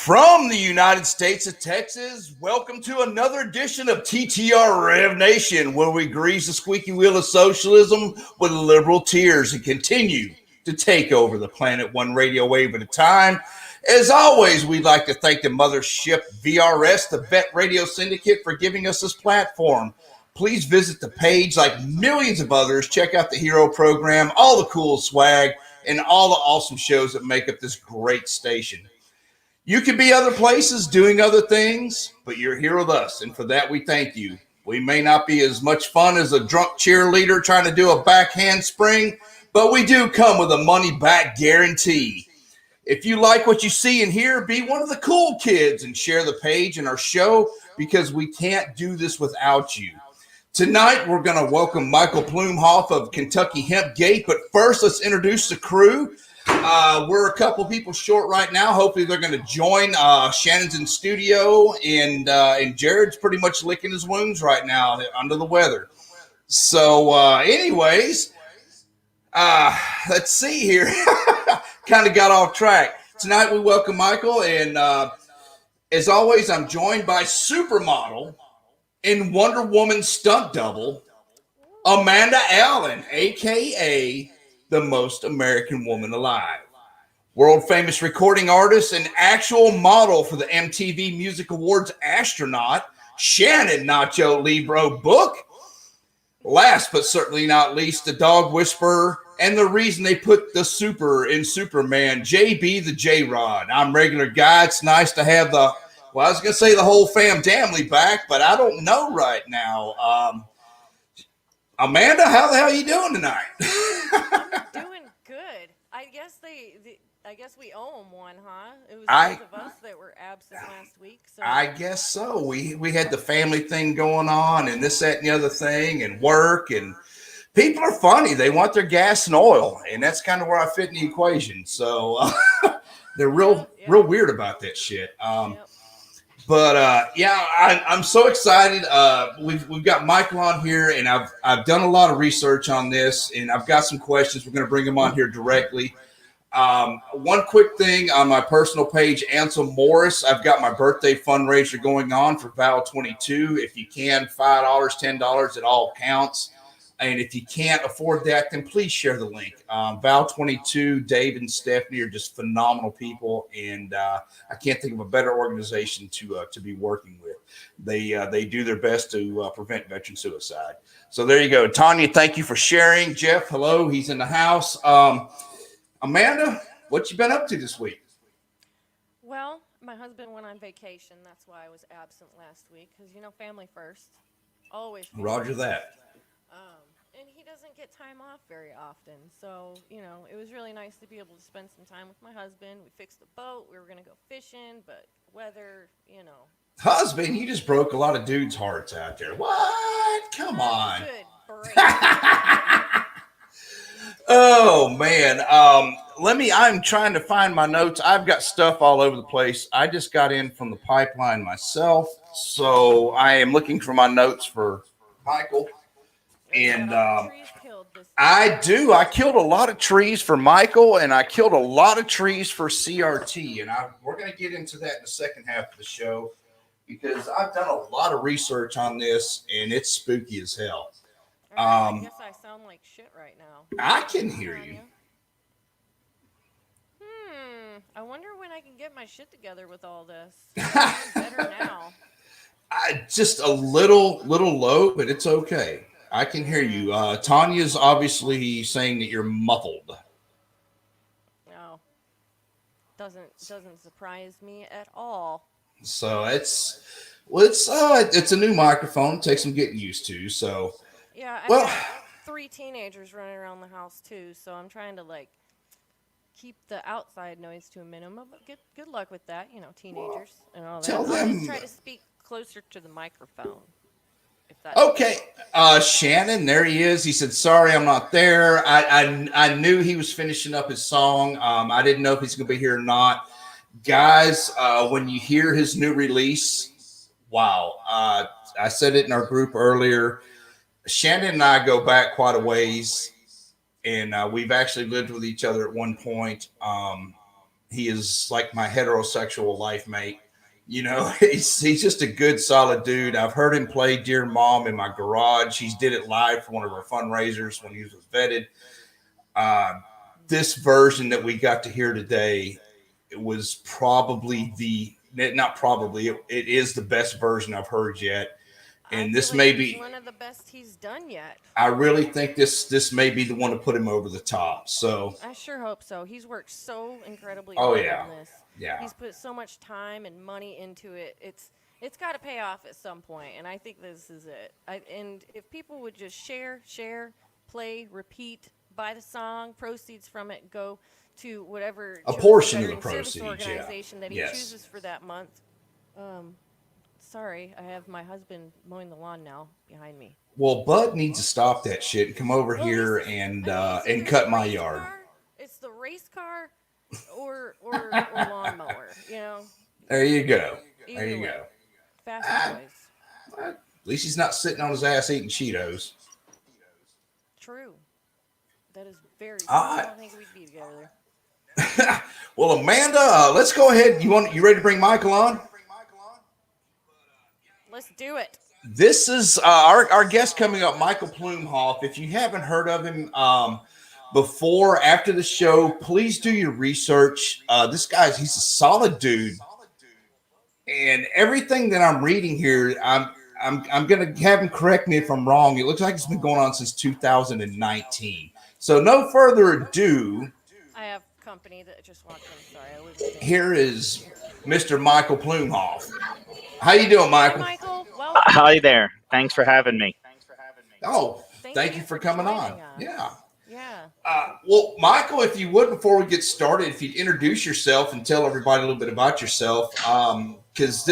From the United States of Texas, welcome to another edition of TTR-REV Nation, where we grease the squeaky wheel of socialism with liberal tears and continue to take over the planet one radio wave at a time. As always, we'd like to thank the mothership VRS, the Veteran Radio Syndicate, for giving us this platform. Please visit the page like millions of others. Check out the Hero program, all the cool swag, and all the awesome shows that make up this great station. You could be other places doing other things, but you're here with us, and for that we thank you. We may not be as much fun as a drunk cheerleader trying to do a backhand spring, but we do come with a money-back guarantee. If you like what you see and hear, be one of the cool kids and share the page and our show, because we can't do this without you. Tonight, we're going to welcome Michael Plumhoff of Kentucky Hempgate, but first, let's introduce the crew. We're a couple people short right now. Hopefully they're going to join. Shannon's in studio, and Jared's pretty much licking his wounds right now under the weather. So anyways, let's see here. Kind of got off track. Tonight we welcome Michael, and as always, I'm joined by supermodel and Wonder Woman stunt double, Amanda Allen, a.k.a. the most American woman alive. World famous recording artist and actual model for the MTV Music Awards astronaut, Shannon Nacho Libro book. Last but certainly not least, the dog whisperer and the reason they put the super in Superman, JB the J-Rod. I'm regular guy. It's nice to have the whole family back, but I don't know right now. Amanda, how the hell are you doing tonight? Doing good. I guess we owe them one, huh? It was those of us that were absent last week. So I guess so. We had the family thing going on, and this, that, and the other thing, and work, and people are funny. They want their gas and oil, and that's kind of where I fit in the equation. So they're real weird about that shit. But I'm so excited. We've got Michael on here, and I've done a lot of research on this, and I've got some questions. We're going to bring him on here directly. One quick thing on my personal page, Ansel Morris, I've got my birthday fundraiser going on for Val 22. If you can, $5, $10, it all counts. And if you can't afford that, then please share the link. Val 22, Dave and Stephanie are just phenomenal people, and I can't think of a better organization to be working with. They do their best to prevent veteran suicide. So there you go. Tanya, thank you for sharing. Jeff, hello. He's in the house. Amanda, what you been up to this week? Well, my husband went on vacation. That's why I was absent last week, because, family first. Always. Roger that. And he doesn't get time off very often. So, it was really nice to be able to spend some time with my husband. We fixed the boat. We were going to go fishing, but weather, Husband, you just broke a lot of dudes' hearts out there. What? Come on. Good break. Oh, man. I'm trying to find my notes. I've got stuff all over the place. I just got in from the pipeline myself, so I am looking for my notes for Michael. And I do. I killed a lot of trees for Michael, and I killed a lot of trees for CRT. And we're going to get into that in the second half of the show, because I've done a lot of research on this, and it's spooky as hell. I guess I sound like shit right now. I can hear you. I wonder when I can get my shit together with all this. Better now. Just a little low, but it's okay. I can hear you. Tanya's obviously saying that you're muffled. No, doesn't surprise me at all. So it's a new microphone. It takes some getting used to. So yeah, I've got 3 teenagers running around the house too. So I'm trying to keep the outside noise to a minimum. But good luck with that. Teenagers and all that. Tell them. Just try to speak closer to the microphone. Okay. Shannon, there he is. He said, sorry, I'm not there. I knew he was finishing up his song. I didn't know if he's going to be here or not. Guys, when you hear his new release, wow. I said it in our group earlier. Shannon and I go back quite a ways, and we've actually lived with each other at one point. He is like my heterosexual life mate. He's just a good, solid dude. I've heard him play Dear Mom in my garage. He did it live for one of our fundraisers when he was vetted. This version that we got to hear today, it was probably it is the best version I've heard yet. And this may be one of the best he's done yet. I really think this may be the one to put him over the top. So I sure hope so. He's worked so incredibly Oh, hard yeah. on this. Yeah. He's put so much time and money into it. It's got to pay off at some point, and I think this is it. And if people would just share, play, repeat, buy the song, proceeds from it go to whatever A portion of the veteran service proceeds, organization that he Yes. chooses for that month. Sorry, I have my husband mowing the lawn now behind me. Well, Bud needs to stop that shit and come over here and cut my yard. It's the race car or lawnmower, There you go. Either There you way. go. Fast boys. At least he's not sitting on his ass eating Cheetos. True. That is very true. All right. I don't think we'd be together. Well, Amanda, let's go ahead. You ready to bring Michael on? Let's do it. This is our guest coming up, Michael Plumhoff. If you haven't heard of him before, after the show, please do your research. He's a solid dude, and everything that I'm reading here, I'm gonna have him correct me if I'm wrong. It looks like it's been going on since 2019. So no further ado. I have company that just walked in. Sorry, I wasn't. Here is Mr. Michael Plumhoff. How you doing, Michael? Hi, Michael. Well, Hi there. Thanks for having me. Oh, thank you for coming on. us. Yeah. Yeah. Well, Michael, if you would, before we get started, if you'd introduce yourself and tell everybody a little bit about yourself, because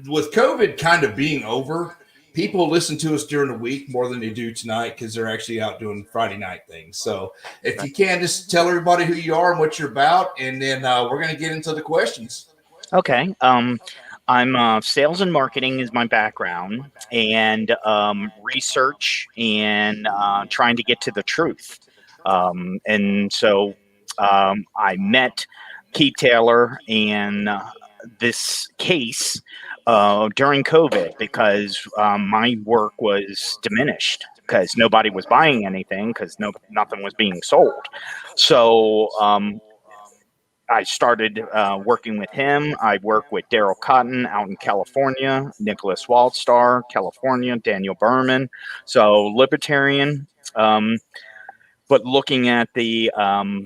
with COVID kind of being over, people listen to us during the week more than they do tonight because they're actually out doing Friday night things. So if you can, just tell everybody who you are and what you're about, and then we're going to get into the questions. Okay. I'm sales and marketing is my background, and research and trying to get to the truth. And so I met Keith Taylor and this case during COVID because my work was diminished because nobody was buying anything because nothing was being sold. So I started working with him. I work with Daryl Cotton out in California, Nicholas Waldstar, California, Daniel Berman. So libertarian, but looking at the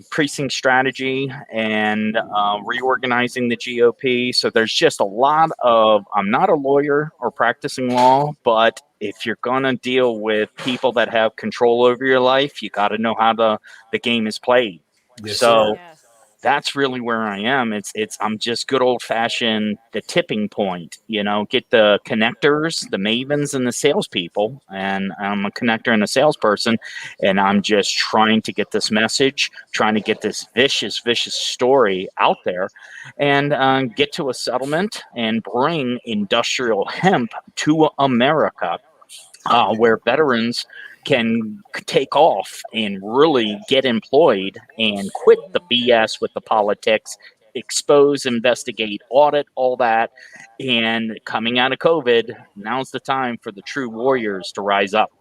precinct strategy and reorganizing the GOP. So there's just a lot of, I'm not a lawyer or practicing law, but if you're going to deal with people that have control over your life, you got to know how the game is played. Yes, so sir. Yes. that's really where I am. I'm just good old fashioned, the tipping point, get the connectors, the mavens and the salespeople. And I'm a connector and a salesperson. And I'm just trying to get this message, trying to get this vicious story out there and get to a settlement and bring industrial hemp to America, where veterans can take off and really get employed and quit the BS with the politics, expose, investigate, audit, all that. And coming out of COVID, now's the time for the true warriors to rise up.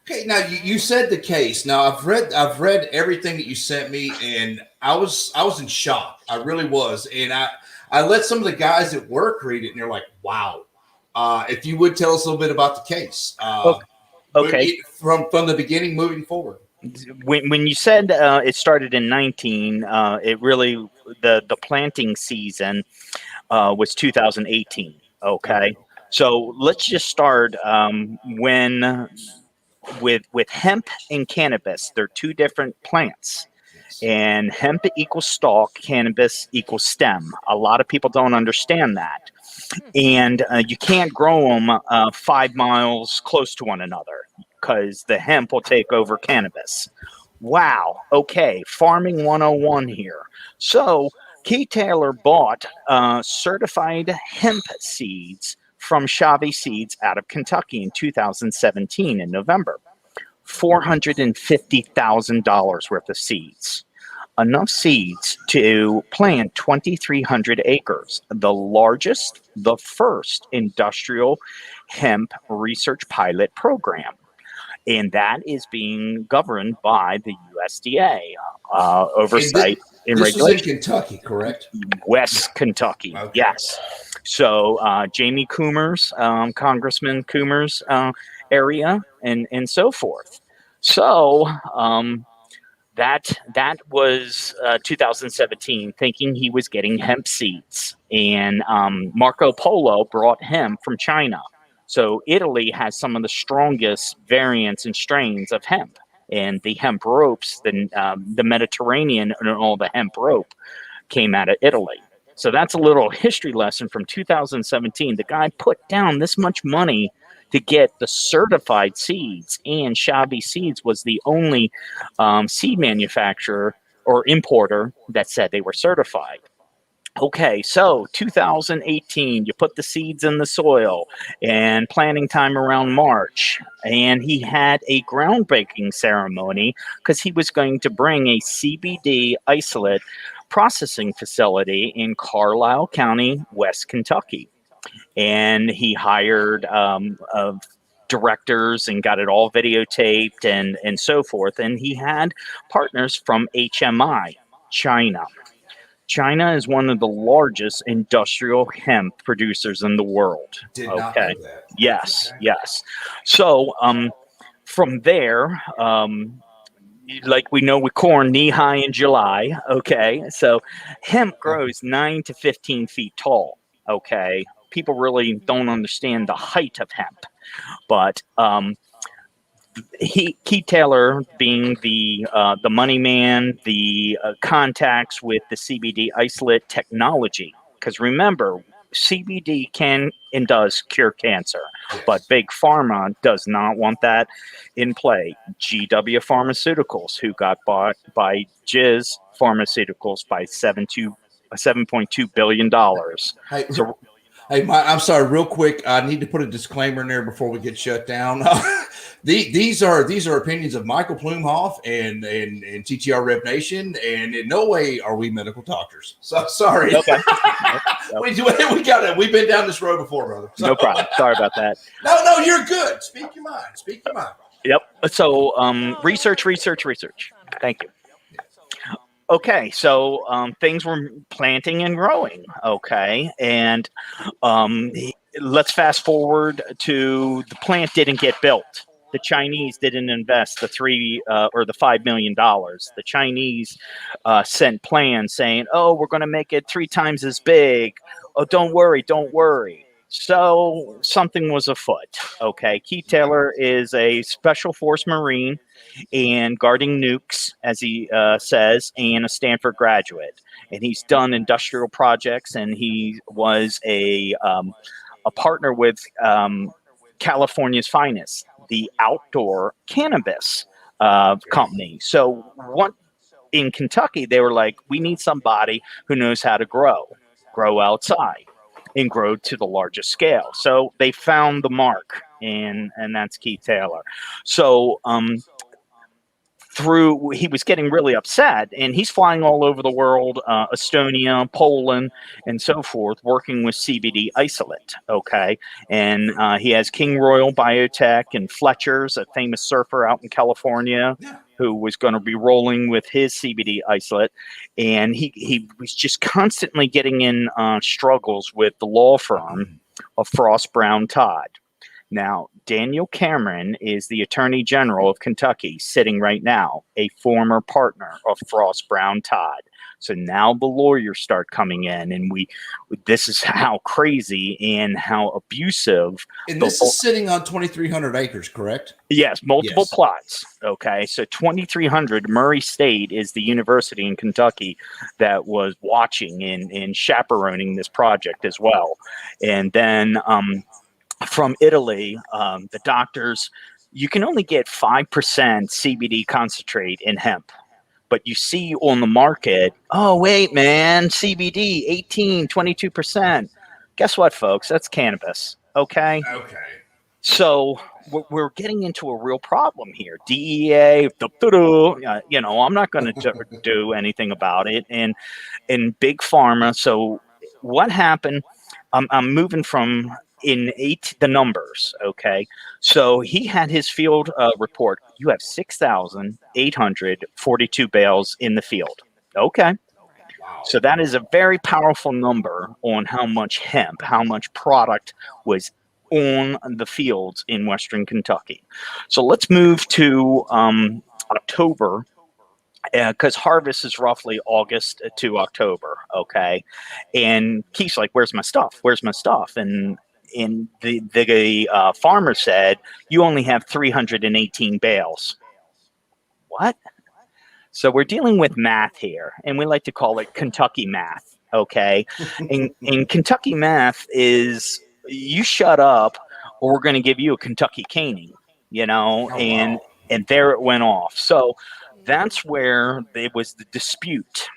Okay, now you said the case. Now I've read everything that you sent me, and I was in shock. I really was, and I let some of the guys at work read it, and they're like, "Wow." If you would tell us a little bit about the case. Okay. From the beginning, moving forward. When you said it started in 19, it really the planting season was 2018. Okay, so let's just start when with hemp and cannabis. They're two different plants. And hemp equals stalk, cannabis equals stem. A lot of people don't understand that. And you can't grow them 5 miles close to one another because the hemp will take over cannabis. Wow. Okay. Farming 101 here. So Keith Taylor bought certified hemp seeds from Shavy Seeds out of Kentucky in 2017 in November. $450,000 worth of seeds. enough seeds to plant 2,300 acres, the first industrial hemp research pilot program. And that is being governed by the USDA, oversight and this was in regulation. Kentucky, correct? West Kentucky, Okay. yes. So Jamie Coomer's, Congressman Coomer's area, and so forth. So that was 2017, thinking he was getting hemp seeds, and Marco Polo brought hemp from China. So Italy has some of the strongest variants and strains of hemp, and the hemp ropes, the Mediterranean and all the hemp rope came out of Italy. So that's a little history lesson from 2017. The guy put down this much money to get the certified seeds, and Shabby Seeds was the only seed manufacturer or importer that said they were certified. Okay, so 2018, you put the seeds in the soil, and planting time around March, and he had a groundbreaking ceremony because he was going to bring a CBD isolate processing facility in Carlisle County, West Kentucky. And he hired directors and got it all videotaped and so forth. And he had partners from HMI, China. China is one of the largest industrial hemp producers in the world. Did not know that. Yes, yes. So from there, like we know with corn, knee high in July. Okay, so hemp grows 9 to 15 feet tall. Okay, people really don't understand the height of hemp, but Keith Taylor, being the money man, the contacts with the CBD isolate technology, because remember, CBD can and does cure cancer, but Big Pharma does not want that in play. GW Pharmaceuticals, who got bought by Jizz Pharmaceuticals by $7.2 billion. Hey, I'm sorry, real quick. I need to put a disclaimer in there before we get shut down. These are opinions of Michael Plumhoff and TTR-REV Nation, and in no way are we medical doctors. So sorry. Okay. we got it. We've been down this road before, brother. So, no problem. Sorry about that. No, you're good. Speak your mind. Yep. So research. Thank you. Okay, so things were planting and growing. Okay, and let's fast forward to the plant didn't get built. The Chinese didn't invest the $5 million. The Chinese sent plans saying, "Oh, we're going to make it 3 times as big. Oh, don't worry." So something was afoot. Okay, Keith Taylor is a Special Force Marine and guarding nukes, as he says, and a Stanford graduate. And he's done industrial projects, and he was a partner with California's finest, the outdoor cannabis company. So in Kentucky, they were like, we need somebody who knows how to grow outside and grow to the largest scale. So they found the mark, and that's Keith Taylor. So he was getting really upset, and he's flying all over the world, Estonia, Poland, and so forth, working with CBD isolate. Okay, and he has King Royal Biotech and Fletcher's, a famous surfer out in California, who was going to be rolling with his CBD isolate, and he was just constantly getting in struggles with the law firm of Frost Brown Todd. Now, Daniel Cameron is the Attorney General of Kentucky, sitting right now, a former partner of Frost Brown Todd. So now the lawyers start coming in, and this is how crazy and how abusive. And this is sitting on 2,300 acres, correct? Yes, multiple plots. Okay, so 2,300, Murray State is the university in Kentucky that was watching and chaperoning this project as well. And then from Italy, the doctors, you can only get 5% CBD concentrate in hemp. But you see on the market, oh, wait, man, CBD, 18, 22%. Guess what, folks? That's cannabis. Okay. So we're getting into a real problem here. DEA, I'm not going to do anything about it. And in big pharma. So what happened? I'm moving from the numbers. Okay. So he had his field report. You have 6,842 bales in the field. Okay. Wow. So that is a very powerful number on how much hemp, how much product was on the fields in Western Kentucky. So let's move to October, because harvest is roughly August to October. Okay. And Keith's like, where's my stuff? Where's my stuff? And the farmer said, you only have 318 bales. What? So we're dealing with math here, and we like to call it Kentucky math, okay? And Kentucky math is, you shut up or we're going to give you a Kentucky caning, Oh, and wow. and there it went off. So that's where there was the dispute.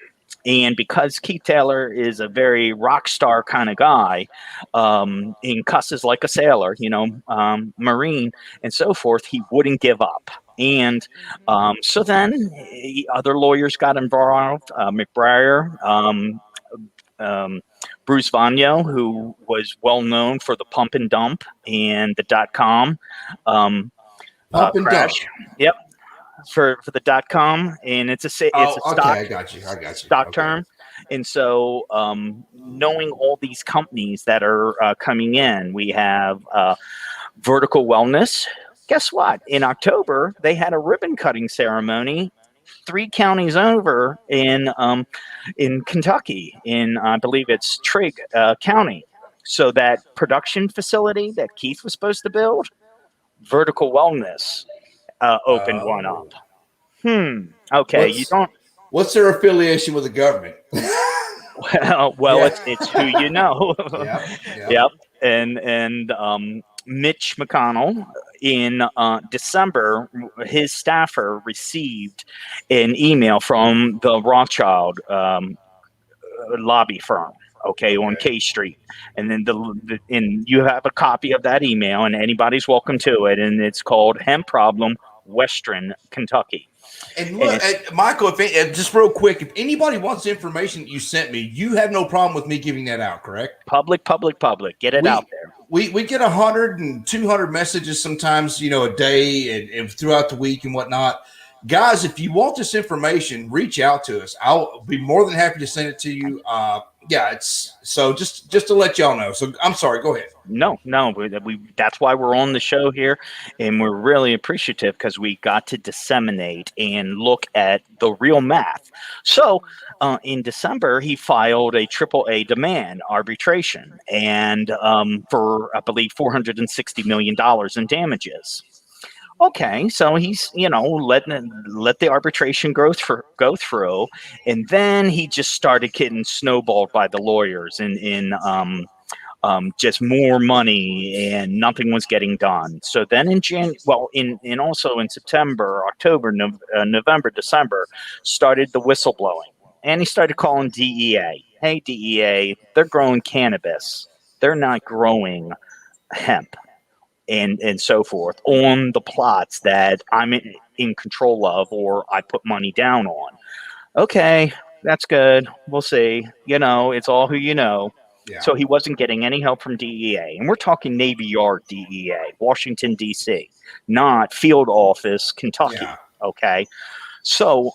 And because Keith Taylor is a very rock star kind of guy, and cusses like a sailor, Marine and so forth, he wouldn't give up. And so then other lawyers got involved, McBrayer, Bruce Vanyo, who was well known for the pump and dump and the .com Pump and crash. dump. Yep. For the .com, and it's a stock. Okay, I got you. Stock term. And so, knowing all these companies that are coming in, we have Vertical Wellness. Guess what? In October, they had a ribbon cutting ceremony 3 counties over in Kentucky, in I believe it's Trigg County. So that production facility that Keith was supposed to build, Vertical Wellness opened one up. Okay, you don't. What's their affiliation with the government? Well, Yeah. it's who you know. Yep. And Mitch McConnell in December, his staffer received an email from the Rothschild lobby firm. Okay, on K Street, and then and you have a copy of that email, and anybody's welcome to it, and it's called Hemp Problem, Western Kentucky. And look, Michael, just real quick, if anybody wants the information that you sent me, you have no problem with me giving that out, correct? Public. Get it out there. We get 100 and 200 messages sometimes, a day and throughout the week and whatnot. Guys, if you want this information, reach out to us. I'll be more than happy to send it to you. It's so just to let y'all know. So I'm sorry. Go ahead. No, that's why we're on the show here, and we're really appreciative because we got to disseminate and look at the real math. So in December, he filed a AAA demand arbitration, and for I believe $460 million in damages. Okay, so he's let the arbitration go through, and then he just started getting snowballed by the lawyers in just more money, and nothing was getting done. So then in also in September, October, November, December, started the whistleblowing, and he started calling DEA. Hey DEA, they're growing cannabis, they're not growing hemp. And so forth on the plots that I'm in control of, or I put money down on. Okay, that's good. We'll see. It's all who you know. Yeah. So he wasn't getting any help from DEA. And we're talking Navy Yard DEA, Washington, D.C., not field office, Kentucky. Yeah. Okay. So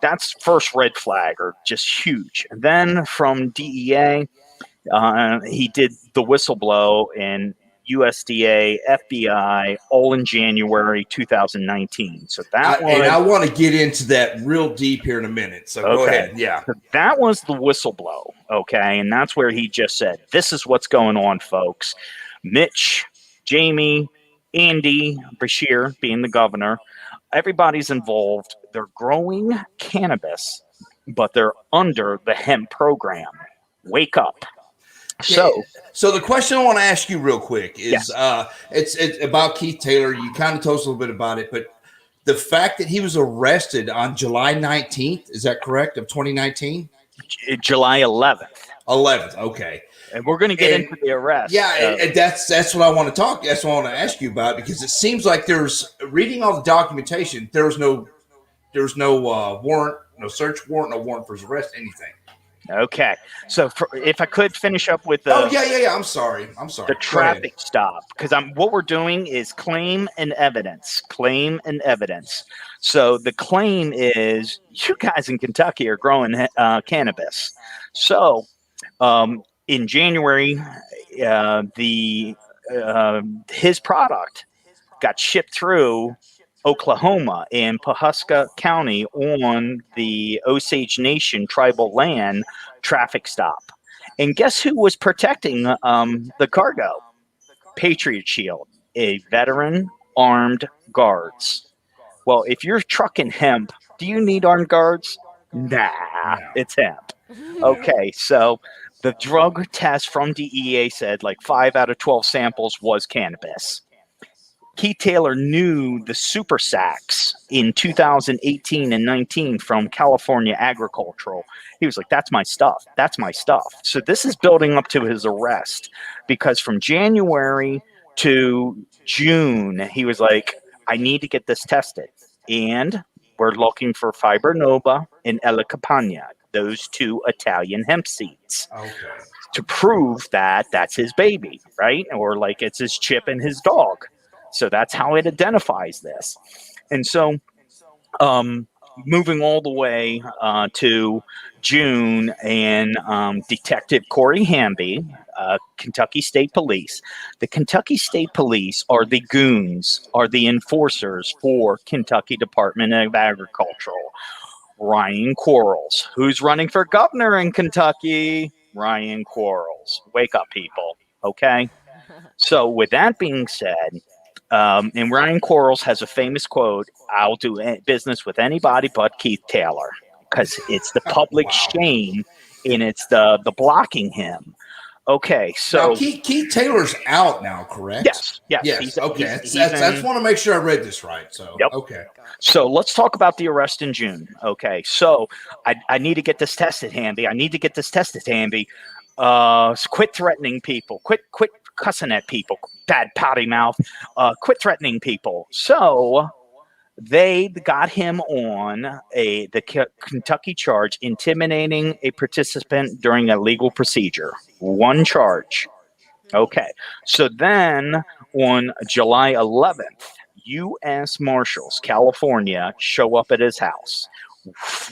that's first red flag, or just huge. And then from DEA, he did the whistleblow, and USDA, FBI, all in January 2019. So I want to get into that real deep here in a minute. So go ahead. Yeah. That was the whistleblow. Okay. And that's where he just said, this is what's going on, folks. Mitch, Jamie, Andy, Bashir being the governor, everybody's involved. They're growing cannabis, but they're under the hemp program. Wake up. So the question I want to ask you real quick is, it's about Keith Taylor. You kind of told us a little bit about it, but the fact that he was arrested on July 19th, is that correct, of 2019? July 11th. 11th, okay. And we're going to get into the arrest. Yeah, and that's what I want to talk. That's what I want to ask you about, because it seems like there's, reading all the documentation, there's no warrant, no search warrant, no warrant for his arrest, anything. Okay, so if I could finish up with the I'm sorry the traffic stop, because what we're doing is claim and evidence. So the claim is you guys in Kentucky are growing cannabis. So in January, his product got shipped through Oklahoma in Pawhuska County on the Osage Nation tribal land traffic stop. And guess who was protecting the cargo? Patriot Shield, a veteran armed guards. Well, if you're trucking hemp, do you need armed guards? Nah, it's hemp. Okay, so the drug test from DEA said like 5 out of 12 samples was cannabis. Keith Taylor knew the super sacks in 2018 and 19 from California Agricultural. He was like, that's my stuff. So this is building up to his arrest, because from January to June, he was like, I need to get this tested. And we're looking for Fiber Nova and Ella Campagna, those 2 Italian hemp seeds. Okay. To prove that that's his baby, right? Or like it's his chip and his dog. So that's how it identifies this. And so moving all the way to June, and Detective Corey Hamby, Kentucky State Police. The Kentucky State Police are the goons, are the enforcers for Kentucky Department of Agriculture. Ryan Quarles, who's running for governor in Kentucky. Ryan Quarles. Wake up, people. Okay? So with that being said, and Ryan Quarles has a famous quote, I'll do business with anybody but Keith Taylor, because it's the public shame and it's the blocking him. Okay, so now, Keith Taylor's out now, correct? Yes. He's okay. I just want to make sure I read this right. So yep. Okay. So let's talk about the arrest in June. Okay, so I need to get this tested, Hamby. Quit threatening people. Quit cussing at people. Bad potty mouth. Quit threatening people. So they got him on the Kentucky charge, intimidating a participant during a legal procedure. One charge. Okay. So then on July 11th, U.S. Marshals, California, show up at his house,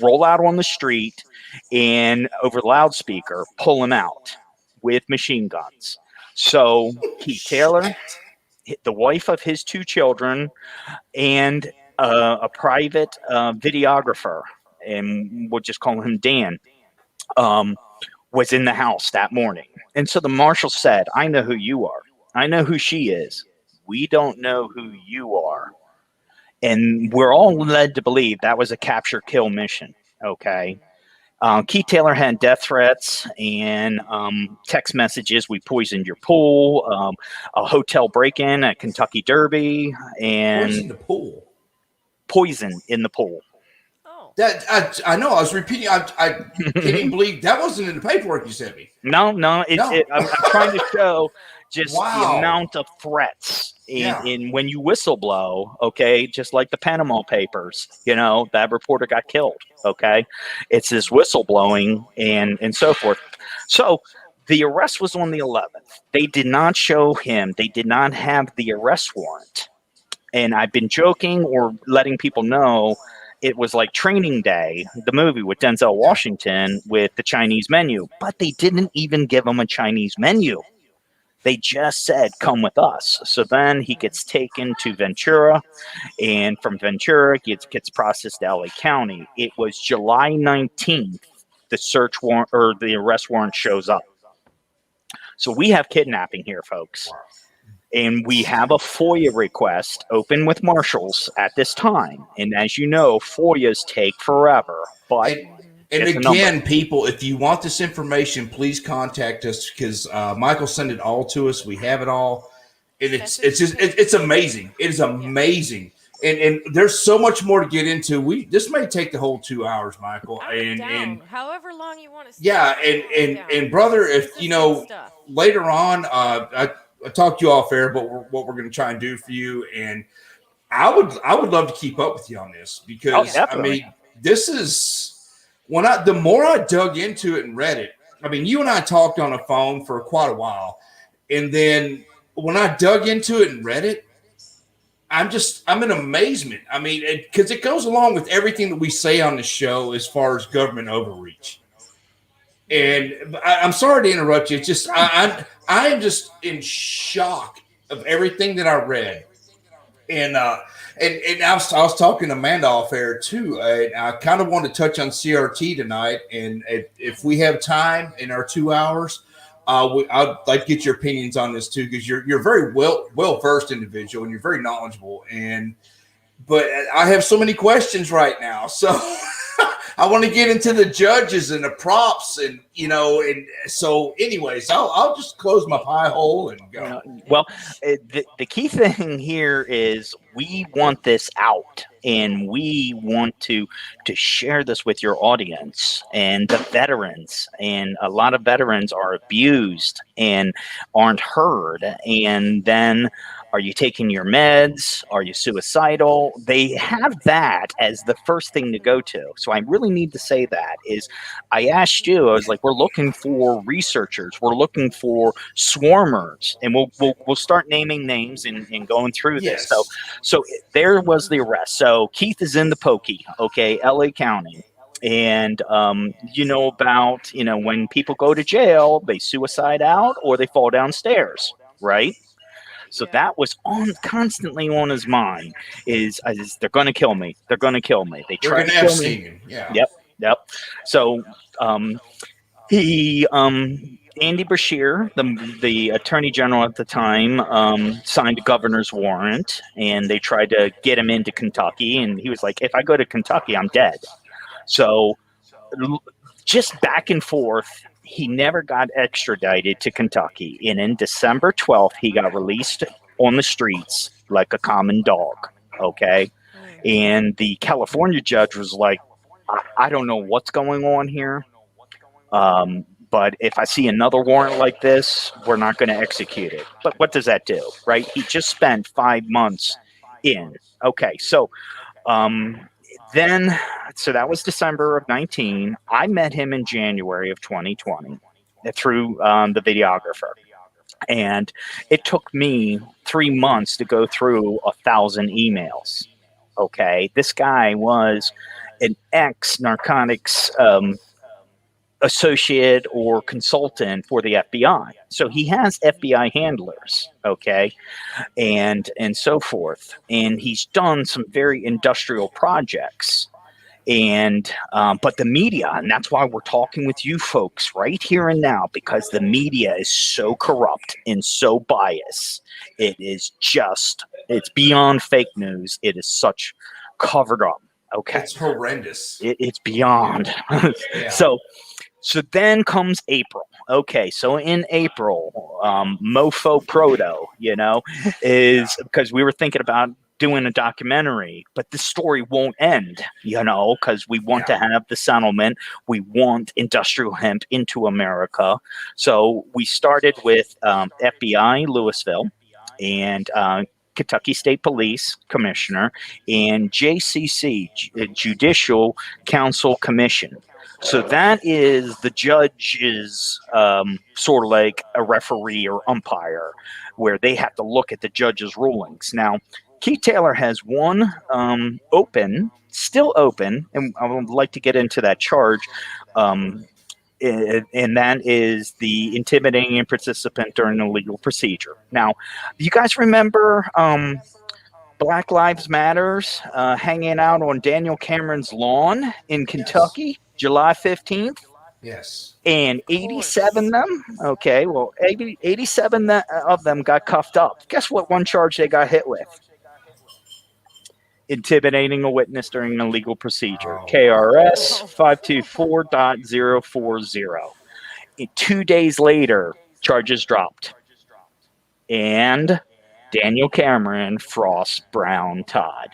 roll out on the street, and over the loudspeaker, pull him out with machine guns. So Keith Taylor, the wife of his 2 children, and a private videographer, and we'll just call him Dan, was in the house that morning. And so the marshal said, I know who you are. I know who she is. We don't know who you are. And we're all led to believe that was a capture-kill mission, okay? Keith Taylor had death threats and text messages. We poisoned your pool, a hotel break-in at Kentucky Derby, and poison the pool. Poison in the pool. Oh, that I know. I was repeating. I can't even believe that wasn't in the paperwork you sent me. No. I'm trying to show just the amount of threats in when you whistle blow, okay, just like the Panama Papers, that reporter got killed, okay? It's this whistleblowing and so forth. So the arrest was on the 11th. They did not show him. They did not have the arrest warrant. And I've been joking or letting people know it was like Training Day, the movie with Denzel Washington with the Chinese menu, but they didn't even give him a Chinese menu. They just said, come with us. So then he gets taken to Ventura, and from Ventura, gets processed to LA County. It was July 19th, the search warrant or the arrest warrant shows up. So we have kidnapping here, folks. And we have a FOIA request open with marshals at this time. And as you know, FOIAs take forever. But and again, people, if you want this information, please contact us, because Michael sent it all to us. We have it all. And it's amazing. It is amazing. and there's so much more to get into. This may take the whole 2 hours, Michael. I'm down. However long you want to stay. Yeah, and brother, if you know, later on, I talked to you off air, but what we're going to try and do for you, and I would love to keep up with you on this because I mean, this is the more I dug into it and read it. I mean, you and I talked on the phone for quite a while, and then when I dug into it and read it, I'm in amazement. I mean, because it goes along with everything that we say on the show as far as government overreach. And I'm sorry to interrupt you. It's just I am just in shock of everything that I read. And I was talking to Amanda off air too. I kind of want to touch on CRT tonight, and if we have time in our 2 hours, I'd like to get your opinions on this too, because you're very well versed individual and you're very knowledgeable. But I have so many questions right now, so I want to get into the judges and the props, and and so anyways, I'll just close my pie hole and go. Well, the key thing here is we want this out, and we want to share this with your audience and the veterans. And a lot of veterans are abused and aren't heard. And then, are you taking your meds? Are you suicidal? They have that as the first thing to go to. So I really need to say that is, I asked you, I was like, we're looking for researchers. We're looking for swarmers. And we'll start naming names and going through this. So there was the arrest. So Keith is in the pokey, okay, LA County. And about, when people go to jail, they suicide out or they fall downstairs, right? So that was constantly on his mind is they're going to kill me. They're going to kill me. They try to kill me. Yeah. Yep. So Andy Bashir, the attorney general at the time, signed a governor's warrant, and they tried to get him into Kentucky. And he was like, if I go to Kentucky, I'm dead. So just back and forth. He never got extradited to Kentucky. And in December 12th, he got released on the streets like a common dog. Okay. And the California judge was like, I don't know what's going on here. But if I see another warrant like this, we're not going to execute it. But what does that do? Right. He just spent 5 months in. Okay. So, so that was December of 19. I met him in January of 2020 through the videographer. And it took me 3 months to go through 1,000 emails. Okay. This guy was an ex-narcotics associate or consultant for the FBI. So he has FBI handlers, okay, and so forth. And he's done some very industrial projects. And but the media, and that's why we're talking with you folks right here and now, because the media is so corrupt and so biased. It's beyond fake news. It is such covered up. Okay. It's horrendous. It's beyond. Yeah. So then comes April. Okay, so in April, Mofo Proto, is because we were thinking about doing a documentary, but this story won't end, because we want to have the settlement. We want industrial hemp into America. So we started with FBI Louisville and Kentucky State Police Commissioner and JCC, Judicial Council Commission. So that is the judge's sort of like a referee or umpire, where they have to look at the judge's rulings. Now, Keith Taylor has one still open, and I would like to get into that charge, and that is the intimidating a participant during a legal procedure. Now, you guys remember Black Lives Matters hanging out on Daniel Cameron's lawn in Kentucky? July 15th? Yes. And 87 of them? Okay, well, 87 of them got cuffed up. Guess what one charge they got hit with? Intimidating a witness during a legal procedure. KRS 524.040. 2 days later, charges dropped. And Daniel Cameron, Frost, Brown, Todd.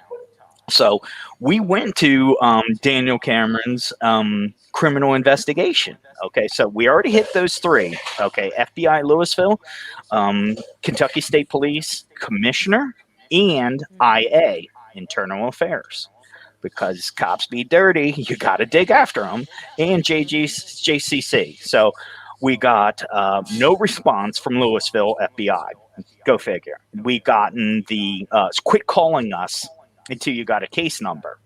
So we went to Daniel Cameron's criminal investigation. Okay, so we already hit those three. Okay, FBI Louisville, Kentucky State Police Commissioner, and IA Internal Affairs. Because cops be dirty, you got to dig after them, and JCC. So we got no response from Louisville FBI. Go figure. We gotten the quit calling us until you got a case number.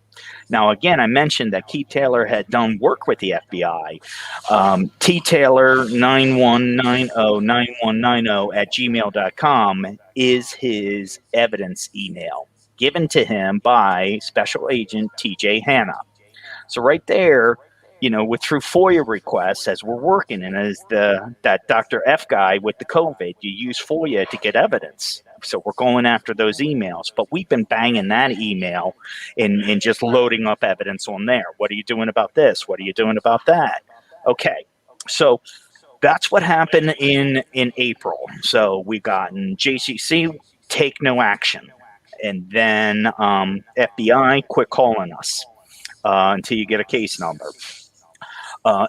Now, again, I mentioned that Keith Taylor had done work with the FBI. TTaylor91909190 at gmail.com is his evidence email given to him by Special Agent TJ Hanna. So right there, through FOIA requests as we're working, and as that Dr. F guy with the COVID, you use FOIA to get evidence. So we're going after those emails, but we've been banging that email and just loading up evidence on there. What are you doing about this? What are you doing about that? Okay, so that's what happened in April. So we gotten JCC, take no action. And then FBI, quit calling us until you get a case number.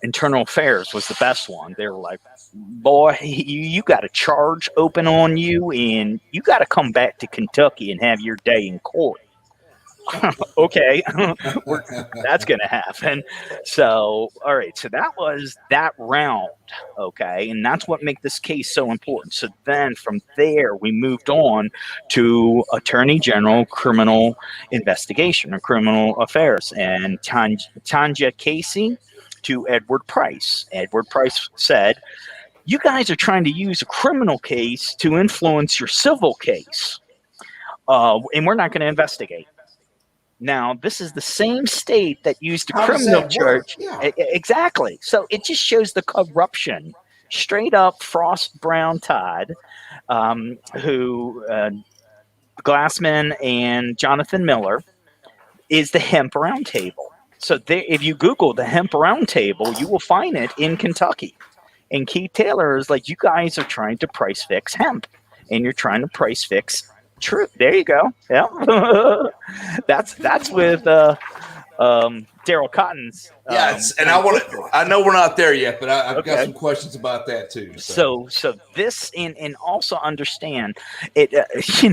Internal Affairs was the best one. They were like, boy, you got a charge open on you, and you got to come back to Kentucky and have your day in court. Okay, that's going to happen. So, all right, so that was that round, okay, and that's what makes this case so important. So then from there, we moved on to Attorney General Criminal Investigation or Criminal Affairs, and Tanya Casey to Edward Price. Edward Price said, you guys are trying to use a criminal case to influence your civil case, and we're not going to investigate. Now, this is the same state that used a criminal charge. Yeah. Exactly. So it just shows the corruption. Straight up, Frost Brown Todd, who Glassman and Jonathan Miller, is the Hemp Roundtable. So if you Google the Hemp Roundtable, you will find it in Kentucky. And Keith Taylor is like, you guys are trying to price fix hemp, and you're trying to price fix truth. There you go. Yeah, that's with Daryl Cotton's. And I know we're not there yet, but I've got some questions about that too. So this and also understand it.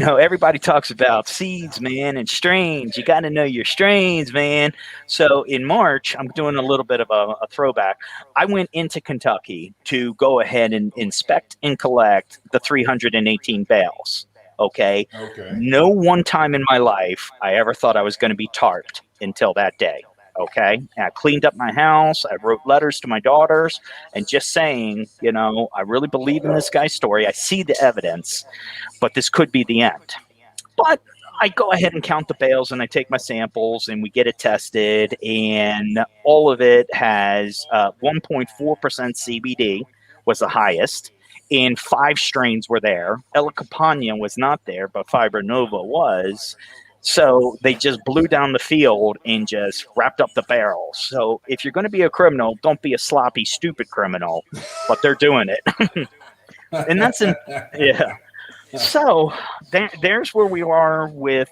Everybody talks about seeds, man, and strains. You got to know your strains, man. So in March, I'm doing a little bit of a throwback. I went into Kentucky to go ahead and inspect and collect the 318 bales. Okay. No one time in my life I ever thought I was going to be tarped until that day. Okay. And I cleaned up my house. I wrote letters to my daughters and just saying, I really believe in this guy's story. I see the evidence, but this could be the end. But I go ahead and count the bales and I take my samples and we get it tested, and all of it has 1.4% CBD was the highest. And 5 strains were there. Ella Campagna was not there, but Fibra Nova was. So they just blew down the field and just wrapped up the barrels. So if you're going to be a criminal, don't be a sloppy, stupid criminal. But they're doing it. And that's yeah. So there's where we are with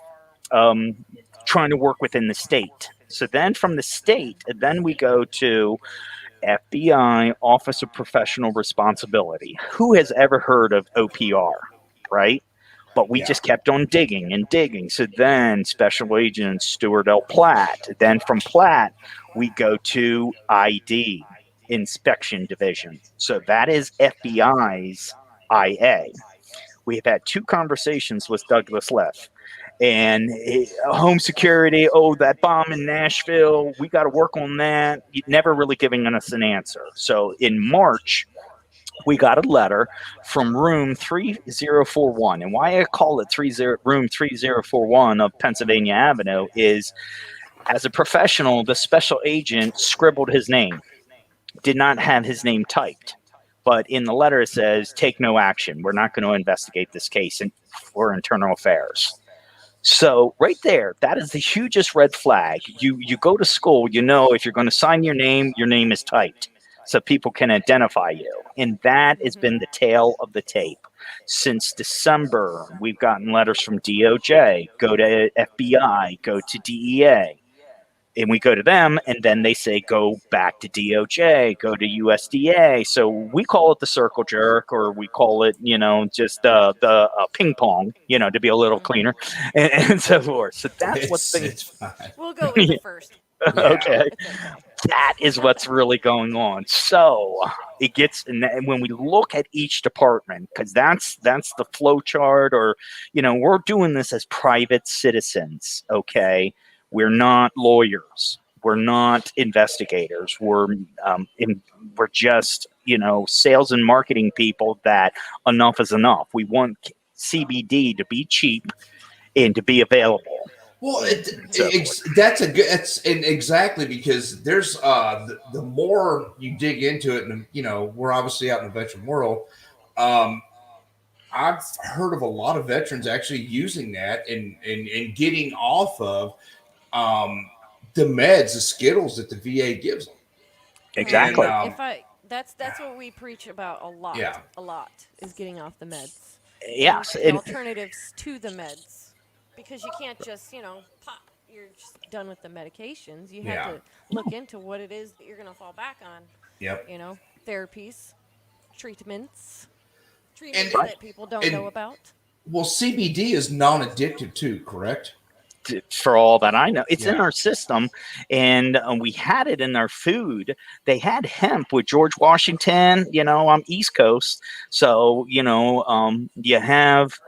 trying to work within the state. So then from the state, then we go to FBI, Office of Professional Responsibility. Who has ever heard of OPR, right? But we just kept on digging and digging. So then Special Agent Stuart L. Platt. Then from Platt, we go to ID, Inspection Division. So that is FBI's IA. We have had 2 conversations with Douglas Leff. And home security, that bomb in Nashville, we got to work on that. Never really giving us an answer. So in March, we got a letter from room 3041. And why I call it room 3041 of Pennsylvania Avenue is, as a professional, the special agent scribbled his name, did not have his name typed. But in the letter, it says, take no action. We're not going to investigate this case for internal affairs. So right there, that is the hugest red flag. You go to school, if you're going to sign your name is typed so people can identify you. And that has been the tail of the tape. since December, we've gotten letters from DOJ, go to FBI, go to DEA. And we go to them, and then they say, go back to DOJ, go to USDA. So we call it the circle jerk, or we call it, just the ping pong, to be a little cleaner, and so forth. So that's what's been. It's fine. We'll go with the first. Yeah. Okay. That is what's really going on. So it gets, and when we look at each department, because that's the flow chart, or, we're doing this as private citizens. Okay. We're not lawyers. We're not investigators. We're just, sales and marketing people that enough is enough. We want CBD to be cheap and to be available. Well, exactly, because there's the more you dig into it, and we're obviously out in the veteran world. I've heard of a lot of veterans actually using that and getting off of the meds, the Skittles that the VA gives them. Exactly. And, that's what we preach about a lot. Yeah. A lot is getting off the meds. Yes. And alternatives to the meds, because you can't just pop. You're just done with the medications. You have to look into what it is that you're going to fall back on. Yep. Therapies, treatments And- that people don't know about. Well, CBD is non-addictive too, correct? For all that I know, it's in Yeah. our system, and we had it in our food. They had hemp with George Washington. I'm East Coast, so you have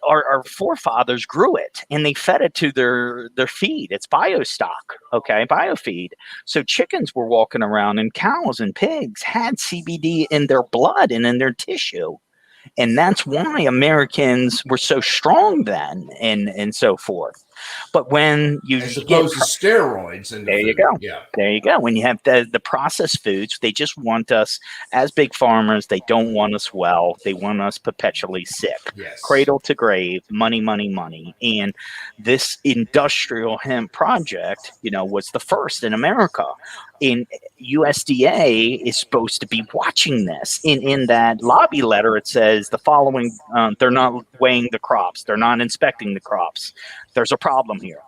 our forefathers grew it, and they fed it to their feed. It's biostock, okay, biofeed. So chickens were walking around, and cows and pigs had CBD in their blood and in their tissue. And that's why Americans were so strong then, and so forth. But when you As opposed to steroids, and there you go. Yeah. There you go. When you have the processed foods, they just want us as big farmers. They don't want us well. They want us perpetually sick. Yes. Cradle to grave, money, money, money. And this industrial hemp project, was the first in America. In USDA is supposed to be watching this. In that lobby letter, it says the following: they're not weighing the crops, they're not inspecting the crops. There's a problem here.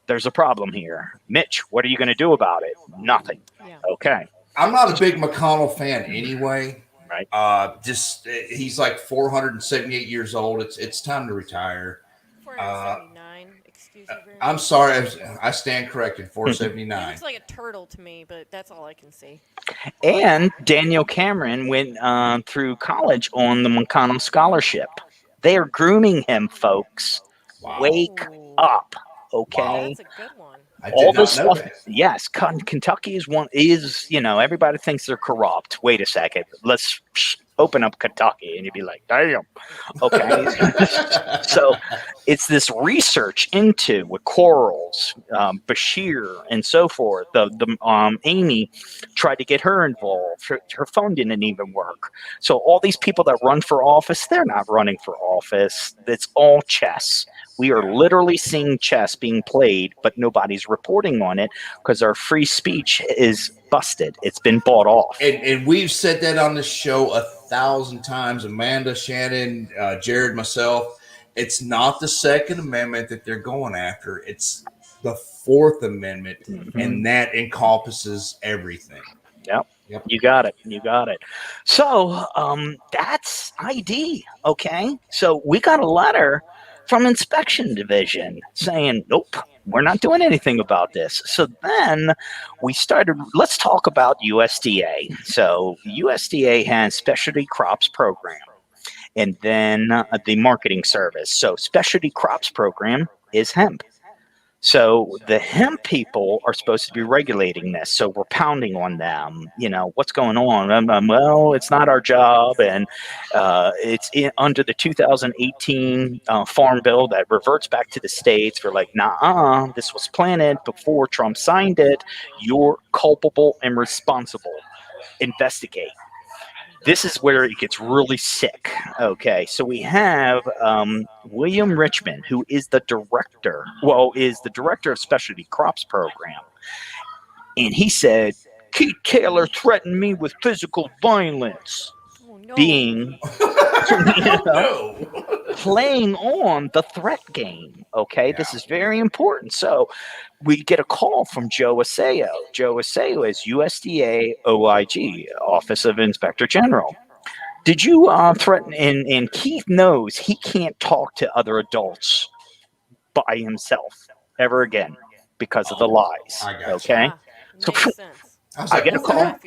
There's a problem here. Mitch, what are you going to do about it? Nothing. Yeah. Okay. I'm not a big McConnell fan anyway. Right. He's like 478 years old. It's time to retire. 479. Excuse me. Very I'm much. sorry. I stand corrected. He 479. looks like a turtle to me, but that's all I can see. And Daniel Cameron went through college on the McConnell Scholarship. They are grooming him, folks. Wow. Wake Ooh. up. Okay. That's a good one. I All did this not know stuff. that. Yes, Kentucky is everybody thinks they're corrupt. Wait a second. Let's open up Kentucky, and you'd be like, damn. Okay. So it's this research into with corals, Bashir, and so forth. The Amy tried to get her involved. Her phone didn't even work. So all these people that run for office, they're not running for office. It's all chess. We are literally seeing chess being played, but nobody's reporting on it because our free speech is busted. It's been bought off. And we've said that on the show 1,000 times. Amanda, Shannon, Jared, myself. It's not the Second Amendment that they're going after. It's the Fourth Amendment, and that encompasses everything. Yep. Yep. You got it. You got it. So that's ID. Okay. So we got a letter from Inspection Division saying, nope, we're not doing anything about this. So then we started, let's talk about USDA. So USDA has Specialty Crops Program and then the marketing service. So Specialty Crops Program is hemp. So the hemp people are supposed to be regulating this. So we're pounding on them. What's going on? Well, it's not our job. And it's under the 2018 Farm Bill that reverts back to the states. We're like, nah, this was planted before Trump signed it. You're culpable and responsible. Investigate. This is where it gets really sick. Okay, so we have William Richmond, who is the director of Specialty Crops Program. And he said, Keith Taylor threatened me with physical violence. Oh, no. No. being No. playing on the threat game. Okay, this is very important. So we get a call from Joe Aseo. Joe Aseo is USDA OIG, Office of Inspector General. Did you threaten? And Keith knows he can't talk to other adults by himself ever again because of the lies. I got you. Okay, so Makes sense. I get a call.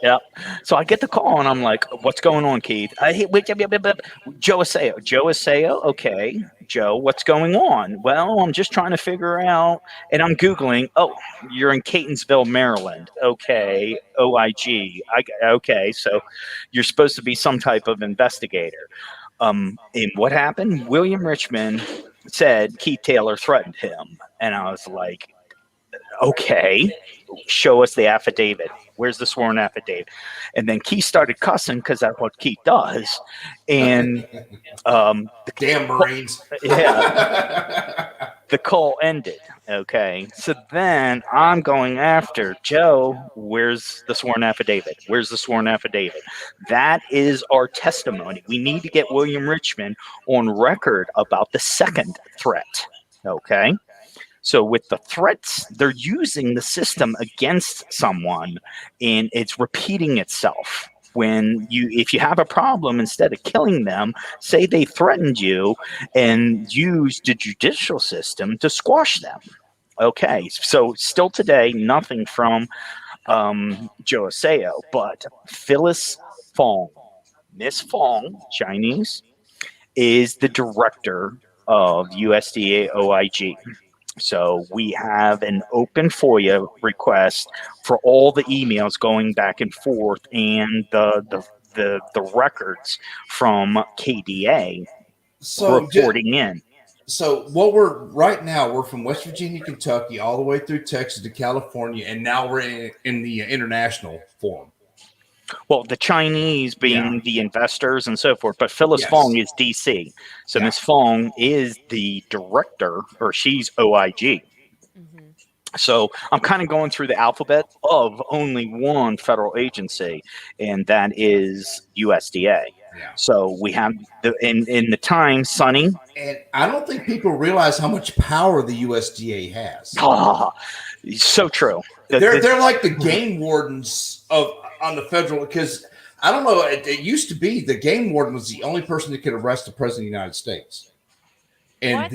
Yeah. So I get the call and I'm like, what's going on, Keith? Joe Aseo. Joe Aseo. Okay. Joe, what's going on? Well, I'm just trying to figure out, and I'm Googling. Oh, you're in Catonsville, Maryland. Okay. OIG. Okay. So you're supposed to be some type of investigator. And what happened? William Richmond said Keith Taylor threatened him. And I was like, okay, show us the affidavit. Where's the sworn affidavit? And then Keith started cussing because that's what Keith does. And damn Marines. Yeah, the call ended. Okay, so then I'm going after Joe. Where's the sworn affidavit? Where's the sworn affidavit? That is our testimony. We need to get William Richmond on record about the second threat. Okay. So with the threats, they're using the system against someone, and it's repeating itself. If you have a problem, instead of killing them, say they threatened you and used the judicial system to squash them. Okay, so still today, nothing from Joe Aseo, but Phyllis Fong, Miss Fong, Chinese, is the director of USDA OIG. So we have an open FOIA request for all the emails going back and forth and the records from KDA reporting in. So we're from West Virginia, Kentucky, all the way through Texas to California, and now we're in the international forum. Well, the Chinese being the investors and so forth, but Phyllis Fong is DC. So Ms. Fong is the director, or she's OIG. Mm-hmm. So I'm kind of going through the alphabet of only one federal agency, and that is USDA. Yeah. So we have in the time, Sonny. And I don't think people realize how much power the USDA has. Oh, so true. They're like the game wardens on the federal, because I don't know. It used to be the game warden was the only person that could arrest the president of the United States. And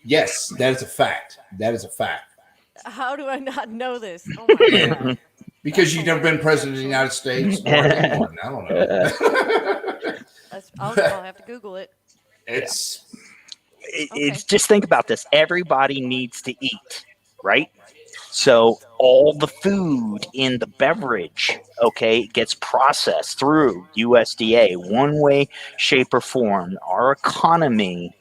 yes, that is a fact. That is a fact. How do I not know this? Oh my God. Because you've never been president of the United States or a game warden. I don't know. I'll have to Google it. It's just think about this. Everybody needs to eat, right? So all the food in the beverage, gets processed through USDA, one way, shape, or form. Our economy,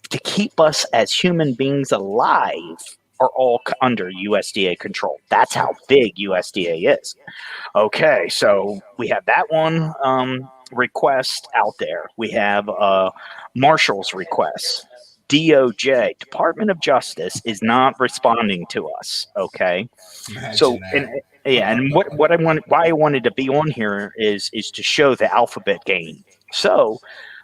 to keep us as human beings alive, are all under USDA control. That's how big USDA is. Okay, so we have that one request out there. We have Marshall's request. DOJ, Department of Justice, is not responding to us. Okay, so and what why I wanted to be on here is to show the alphabet game. So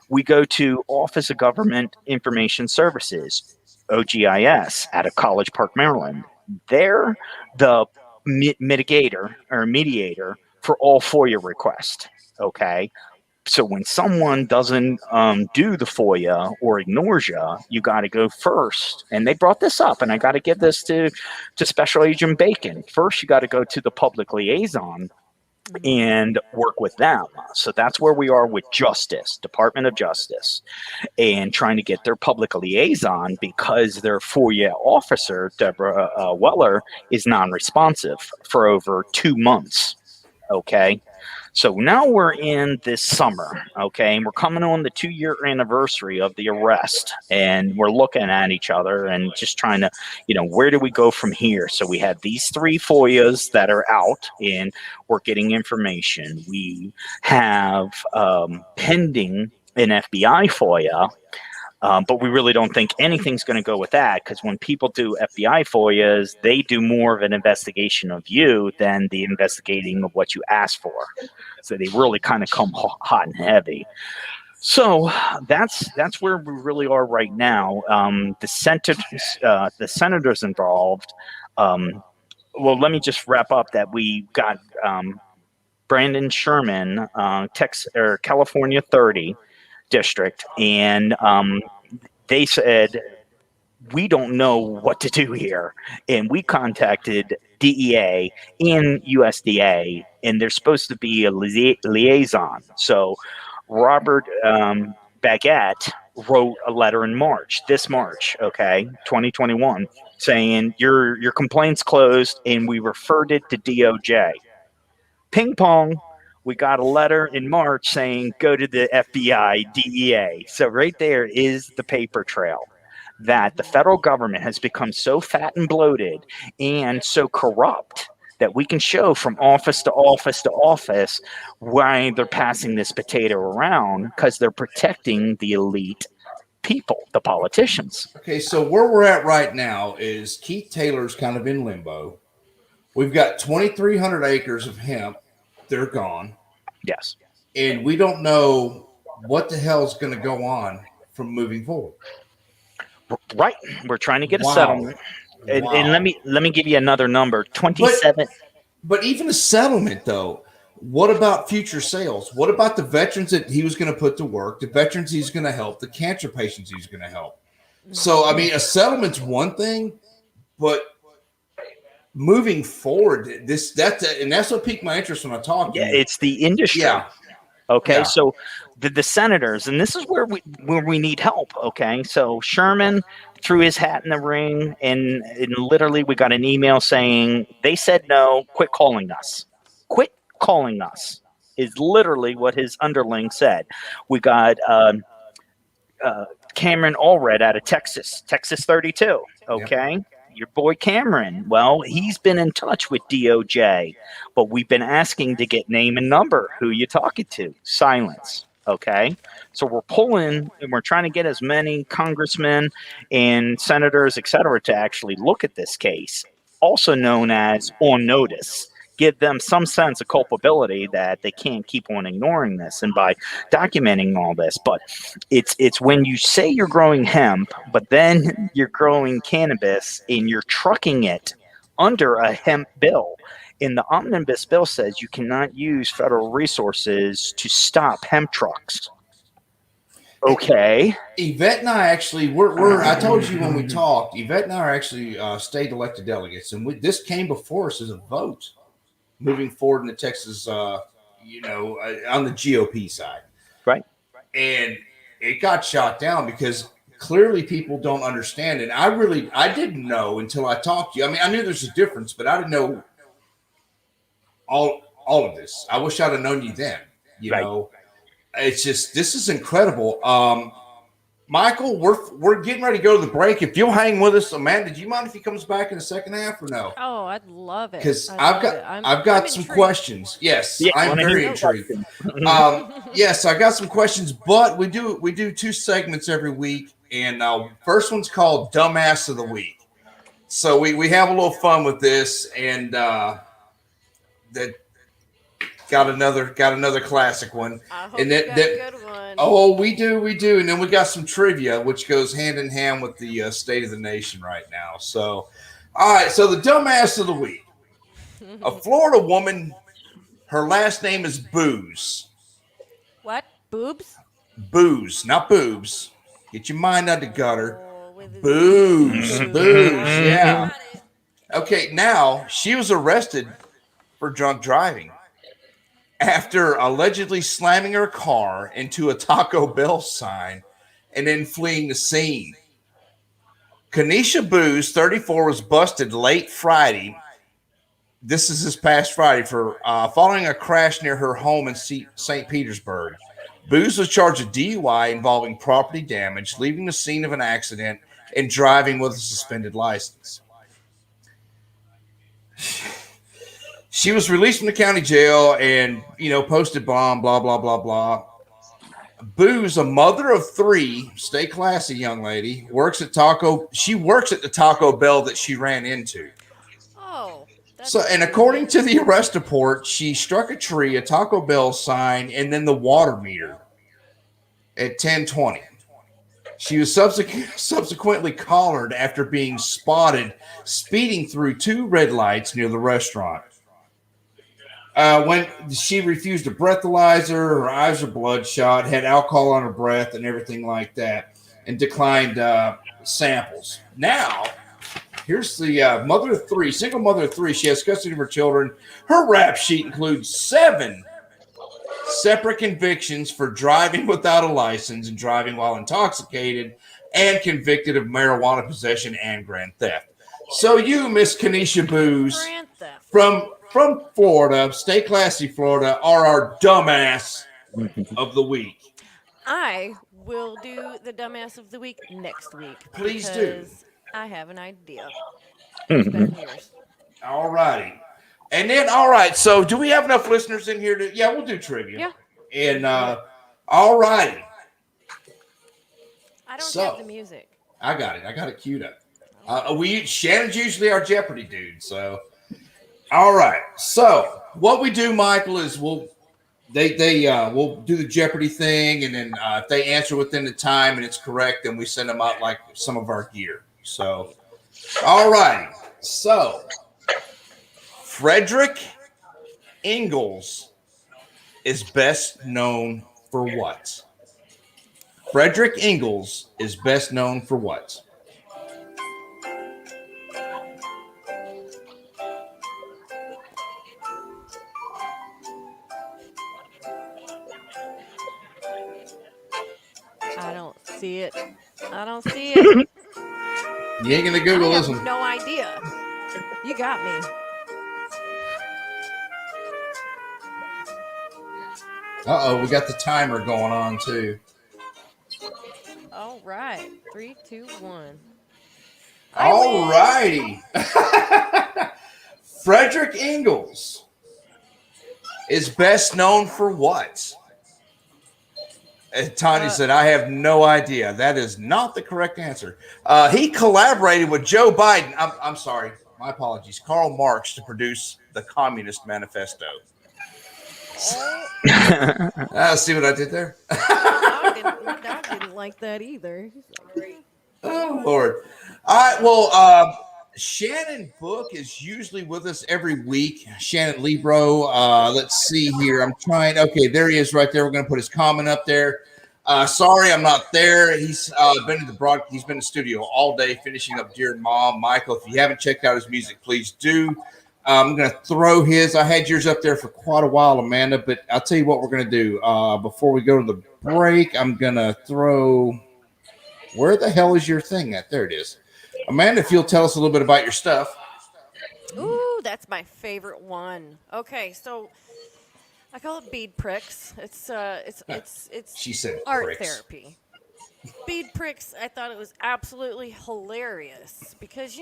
we go to Office of Government Information Services, OGIS, out of College Park, Maryland. They're the mediator for all FOIA requests. Okay. So when someone doesn't do the FOIA or ignores you, you got to go first. And they brought this up, and I got to give this to Special Agent Bacon. First, you got to go to the public liaison and work with them. So that's where we are with Justice, Department of Justice, and trying to get their public liaison because their FOIA officer, Deborah Weller, is non-responsive for over 2 months. Okay. So now we're in this summer, and we're coming on the 2-year anniversary of the arrest, and we're looking at each other and just trying to, where do we go from here? So we have these 3 FOIAs that are out, and we're getting information. We have pending an FBI FOIA But we really don't think anything's going to go with that, because when people do FBI FOIAs, they do more of an investigation of you than the investigating of what you asked for. So they really kind of come hot and heavy. So that's where we really are right now. The senators involved. Well, let me just wrap up that we got Brandon Sherman, California 30 district, and they said, we don't know what to do here. And we contacted DEA and USDA, and there's supposed to be a liaison. So Robert Baguette wrote a letter in this March, 2021, saying your complaint's closed, and we referred it to DOJ. Ping pong. We got a letter in March saying go to the FBI, DEA. So right there is the paper trail that the federal government has become so fat and bloated and so corrupt that we can show from office to office to office why they're passing this potato around, because they're protecting the elite people, the politicians. Okay, so where we're at right now is Keith Taylor's kind of in limbo. We've got 2,300 acres of hemp. They're gone. Yes. And we don't know what the hell is going to go on from moving forward. Right. We're trying to get a settlement. And let me give you another number. 27. But even a settlement, though, what about future sales? What about the veterans that he was going to put to work, the veterans he's going to help, the cancer patients he's going to help? So, I mean, a settlement's one thing, but moving forward, and that's what piqued my interest when I talked. Yeah, it's the industry. Yeah. Okay, yeah. So the senators, and this is where we need help. Okay, so Sherman threw his hat in the ring, and literally we got an email saying they said no. Quit calling us. Quit calling us is literally what his underling said. We got Cameron Allred out of Texas 32. Okay. Yep. Your boy Cameron, well, he's been in touch with DOJ, but we've been asking to get name and number. Who you talking to? Silence. Okay. So we're pulling and we're trying to get as many congressmen and senators, et cetera, to actually look at this case, also known as on notice. Give them some sense of culpability that they can't keep on ignoring this, and by documenting all this. But it's when you say you're growing hemp, but then you're growing cannabis and you're trucking it under a hemp bill. And the omnibus bill says you cannot use federal resources to stop hemp trucks. Okay. Yvette and I actually, I told you when we talked, Yvette and I are actually state elected delegates, and this came before us as a vote. Moving forward in the Texas, on the GOP side. Right. And it got shot down because clearly people don't understand it. I didn't know until I talked to you. I mean, I knew there's a difference, but I didn't know all of this. I wish I'd have known you then. You know, it's just, this is incredible. Michael, we're getting ready to go to the break. If you'll hang with us, Amanda, do you mind if he comes back in the second half or no? Oh, I'd love it. Because I've got some questions. Yes, yeah, I'm very intrigued. Yes, I got some questions, but we do 2 segments every week, and first one's called Dumbass of the Week. So we have a little fun with this, and that got another classic one. I hope you got a good one. Oh, we do, and then we got some trivia, which goes hand in hand with the state of the nation right now. So, all right. So the dumbass of the week, a Florida woman. Her last name is Booze. What? Boobs? Booze, not boobs. Get your mind out the gutter. Booze. Yeah. Okay. Now she was arrested for drunk driving after allegedly slamming her car into a Taco Bell sign and then fleeing the scene. Kanisha Booze, 34, was busted late Friday. This is this past Friday for following a crash near her home in St. Petersburg. Booze was charged with DUI involving property damage, leaving the scene of an accident, and driving with a suspended license. She was released from the county jail and, posted bond, blah, blah, blah, blah. Boo's a mother of three. Stay classy, young lady. She works at the Taco Bell that she ran into. Oh, So, that's and according to the arrest report, she struck a tree, a Taco Bell sign, and then the water meter at 10:20. She was subsequently collared after being spotted speeding through two red lights near the restaurant. When she refused a breathalyzer, her eyes were bloodshot, had alcohol on her breath, and everything like that, and declined samples. Now, here's the mother of three, single mother of three. She has custody of her children. Her rap sheet includes 7 separate convictions for driving without a license and driving while intoxicated, and convicted of marijuana possession and grand theft. So you, Miss Kenesha Booze, grand theft. from Florida, stay classy, Florida, are our dumbass of the week. I will do the dumbass of the week next week. Please do. Because I have an idea. It's better than yours. All righty. And then, all right. So, do we have enough listeners in here to? Yeah, we'll do trivia. Yeah. And all righty. I don't have the music. I got it. I got it queued up. Shannon's usually our Jeopardy dude. So, all right. So, what we do, Michael, is we'll do the Jeopardy thing, and then if they answer within the time and it's correct, then we send them out like some of our gear. So, all righty. So, Frederick Ingalls is best known for what? Frederick Ingalls is best known for what? I don't see it. I don't see it. You ain't gonna Google I this have one. no idea. You got me. Uh-oh, we got the timer going on too. All right. 3, 2, 1. All righty. Frederick Ingalls is best known for what? And Tanya said, I have no idea. That is not the correct answer. He collaborated with Joe Biden. I'm sorry. My apologies. Karl Marx to produce the Communist Manifesto. See what I did there? My dog didn't like that either. He's like, great. Oh, Lord. All right. Well, Shannon Book is usually with us every week. Shannon Libro. Let's see here. I'm trying. Okay, there he is right there. We're going to put his comment up there. Sorry, I'm not there. He's been in the He's been in the studio all day finishing up Dear Mom. Michael, if you haven't checked out his music, please do. I'm going to throw his. I had yours up there for quite a while, Amanda, but I'll tell you what we're going to do. Before we go to the break, I'm going to throw. Where the hell is your thing at? There it is. Amanda, if you'll tell us a little bit about your stuff. Ooh, that's my favorite one. Okay, so I call it bead pricks. It's She said art pricks. therapy. Bead pricks, I thought it was absolutely hilarious because,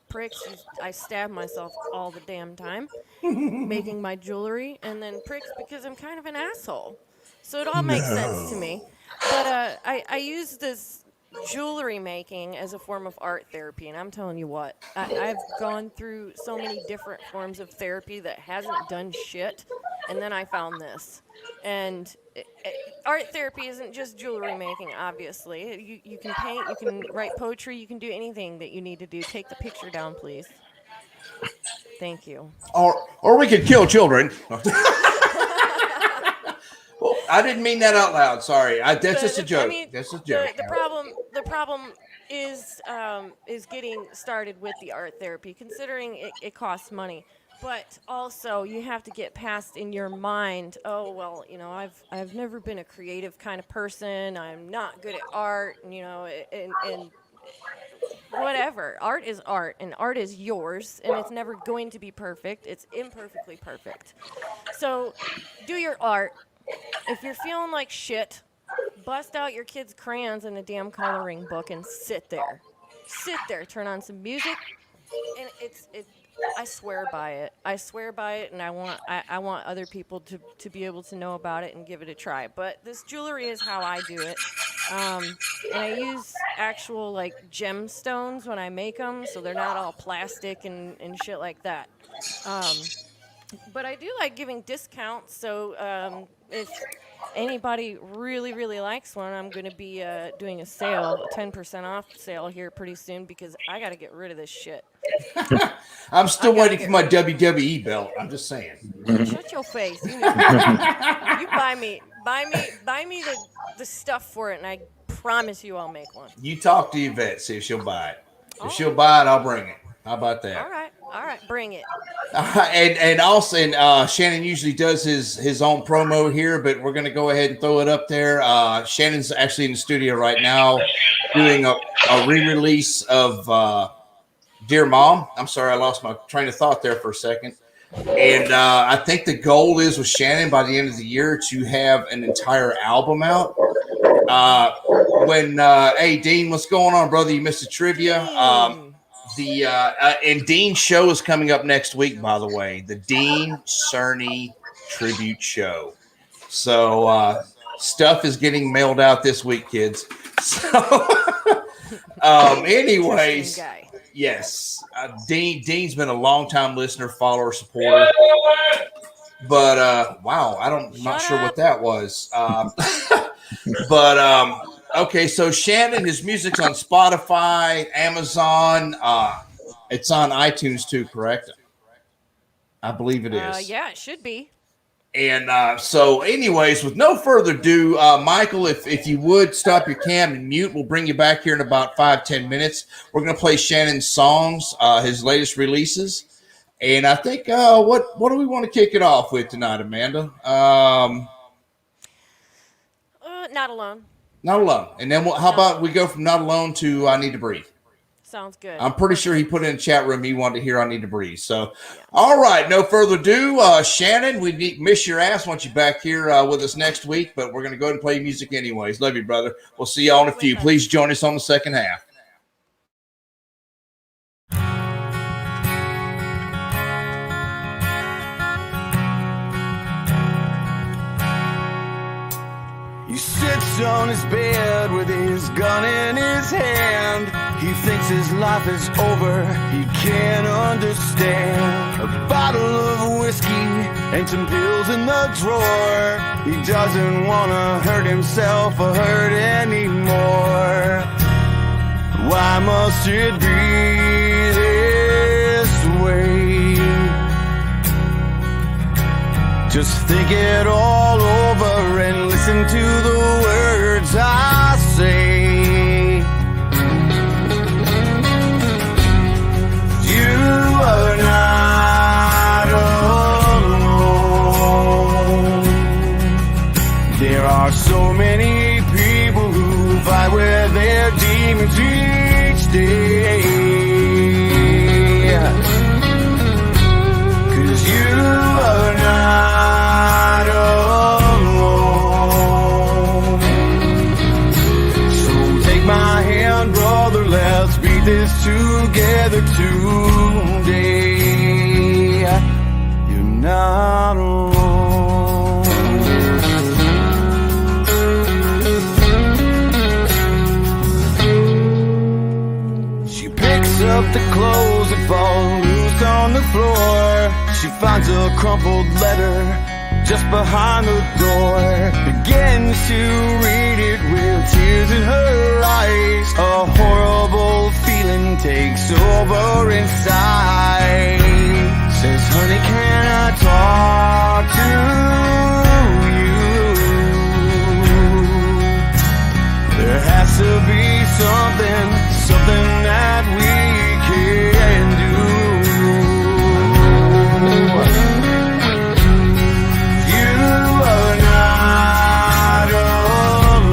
pricks, I stab myself all the damn time making my jewelry, and then pricks because I'm kind of an asshole. So it all makes sense to me. But I use this jewelry making as a form of art therapy, and I'm telling you what, I've gone through so many different forms of therapy that hasn't done shit, and then I found this. And art therapy isn't just jewelry making, obviously. You can paint, you can write poetry, you can do anything that you need to do. Take the picture down, please. Thank you. Or we could kill children. Well, I didn't mean that out loud. Sorry, that's just a joke. That's a joke. The problem is getting started with the art therapy, considering it costs money. But also, you have to get past in your mind, oh, well, I've never been a creative kind of person. I'm not good at art, and whatever. Art is art, and art is yours, and it's never going to be perfect. It's imperfectly perfect. So do your art. If you're feeling like shit, bust out your kids' crayons and a damn coloring book and sit there. Sit there, turn on some music, and I swear by it. I swear by it, and I want other people to be able to know about it and give it a try. But this jewelry is how I do it. And I use actual, like, gemstones when I make them, so they're not all plastic and shit like that. But I do like giving discounts, so if anybody really, really likes one, I'm going to be doing a sale, a 10% off sale here pretty soon, because I got to get rid of this shit. I'm still waiting for my WWE belt. I'm just saying. Shut your face. You buy me the stuff for it, and I promise you I'll make one. You talk to Yvette, see if she'll buy it. If she'll buy it, I'll bring it. How about that? All right, bring it. And also, Shannon usually does his own promo here, but we're going to go ahead and throw it up there. Shannon's actually in the studio right now doing a re-release of Dear Mom. I'm sorry, I lost my train of thought there for a second. And I think the goal is with Shannon by the end of the year to have an entire album out. Hey, Dean, what's going on, brother? You missed the trivia. And Dean's show is coming up next week, by the way, the Dean Cerny tribute show. So stuff is getting mailed out this week, kids. So, anyways, yes, Dean's been a long-time listener, follower, supporter. But wow, I'm not sure what that was. Okay, so Shannon, his music's on Spotify, Amazon. It's on iTunes too, correct? I believe it is. Yeah, it should be. And so anyways, with no further ado, Michael, if you would stop your cam and mute, we'll bring you back here in about 5-10 minutes. We're going to play Shannon's songs, his latest releases. And I think, what do we want to kick it off with tonight, Amanda? Not Alone. Not Alone. And then how about we go from Not Alone to I Need to Breathe? Sounds good. I'm pretty sure he put in the chat room he wanted to hear I Need to Breathe. So, all right, no further ado. Shannon, we miss your ass. Want you back here with us next week, but we're going to go ahead and play music anyways. Love you, brother. We'll see y'all in a few. Please join us on the second half. He sits on his bed with his gun in his hand. He thinks his life is over, he can't understand. A bottle of whiskey and some pills in the drawer. He doesn't want to hurt himself or hurt anymore. Why must it be this way? Just think it all over and listen to the words I say. You are not alone. There are so many people who fight with their demons each day. 'Cause you are not alone. So take my hand, brother, let's beat this together today. You're not alone. She picks up the clothes that fall loose on the floor. She finds a crumpled letter just behind the door. Begins to read it with tears in her eyes. A horrible feeling takes over inside. Says, honey, can I talk to you? There has to be something that we can do. You are not alone.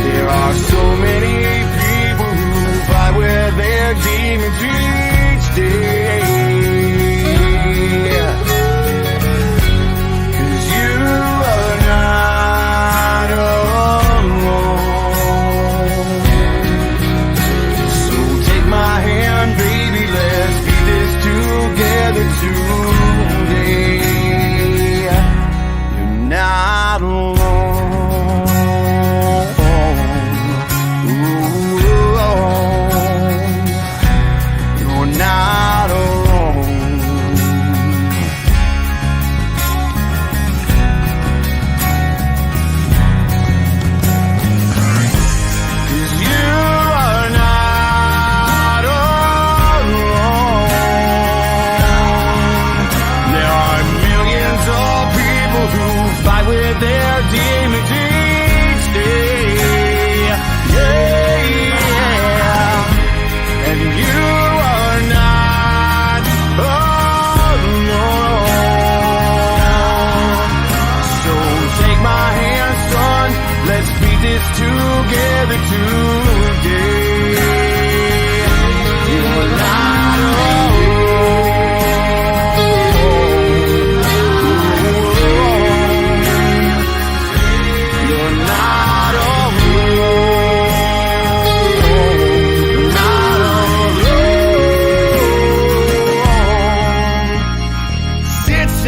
There are so many people who fight with their demons each day.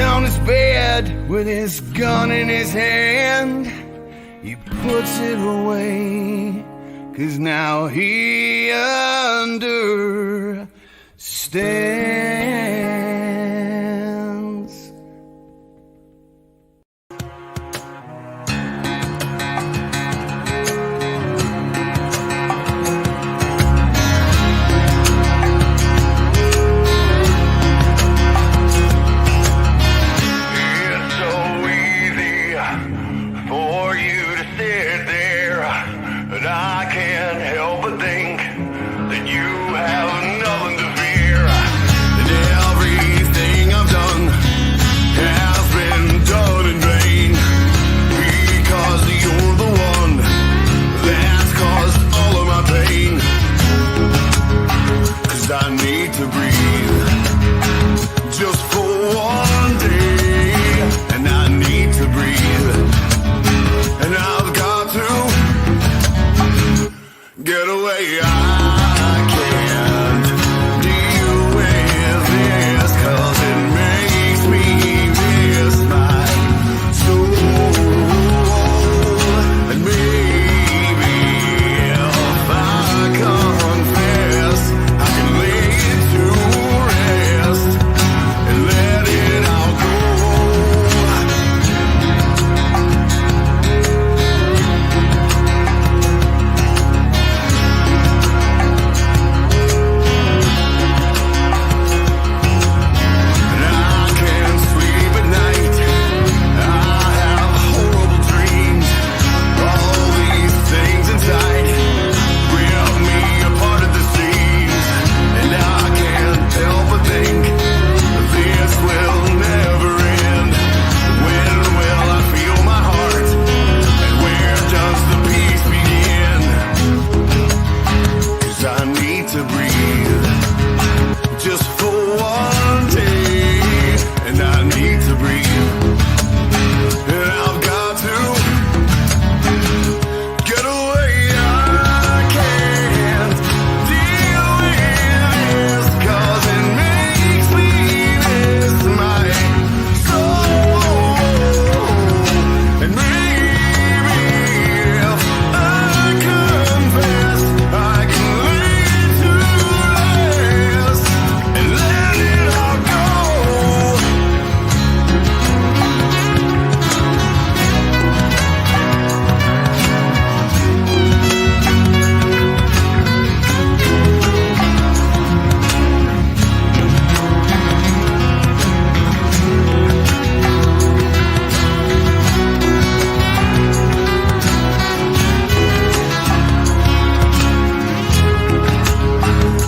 on his bed with his gun in his hand. He puts it away, 'cause now he understands. It's so easy for you to sit there, and I can't help but think that you have nothing to fear. And everything I've done has been done in vain, because you're the one that's caused all of my pain. 'Cause I need to breathe just for one day, and I need to breathe, and I've got to get away. I can't deal with this, 'cause it makes me miss my soul. And maybe if I confess, I can lay it to rest and let it all go. And I can't sleep at night. I have horrible dreams. All these things inside rip me apart at the seams. And I can't help but think this will never end. When will I feel my heart? And where does the peace begin? 'Cause I need to breathe just for one day, and I need to breathe, and I've got to get away. I can't deal with this, 'cause it makes me miss my soul. And maybe if I confess, I can lay it to rest and let it all go.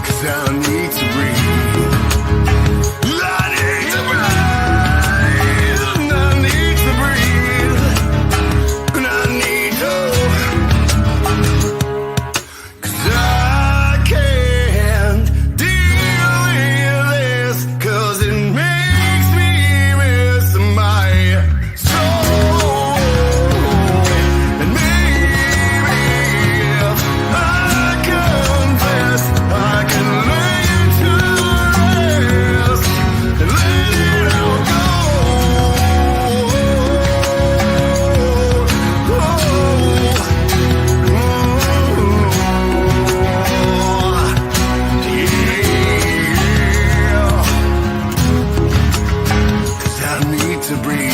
Cause I need to breathe. I need to breathe. And I need to breathe. And I need to. 'Cause I can't deal with this, 'cause it makes me miss my soul. And maybe if I confess, I can lay it to rest and let it all go. Yeah. 'Cause I need to breathe.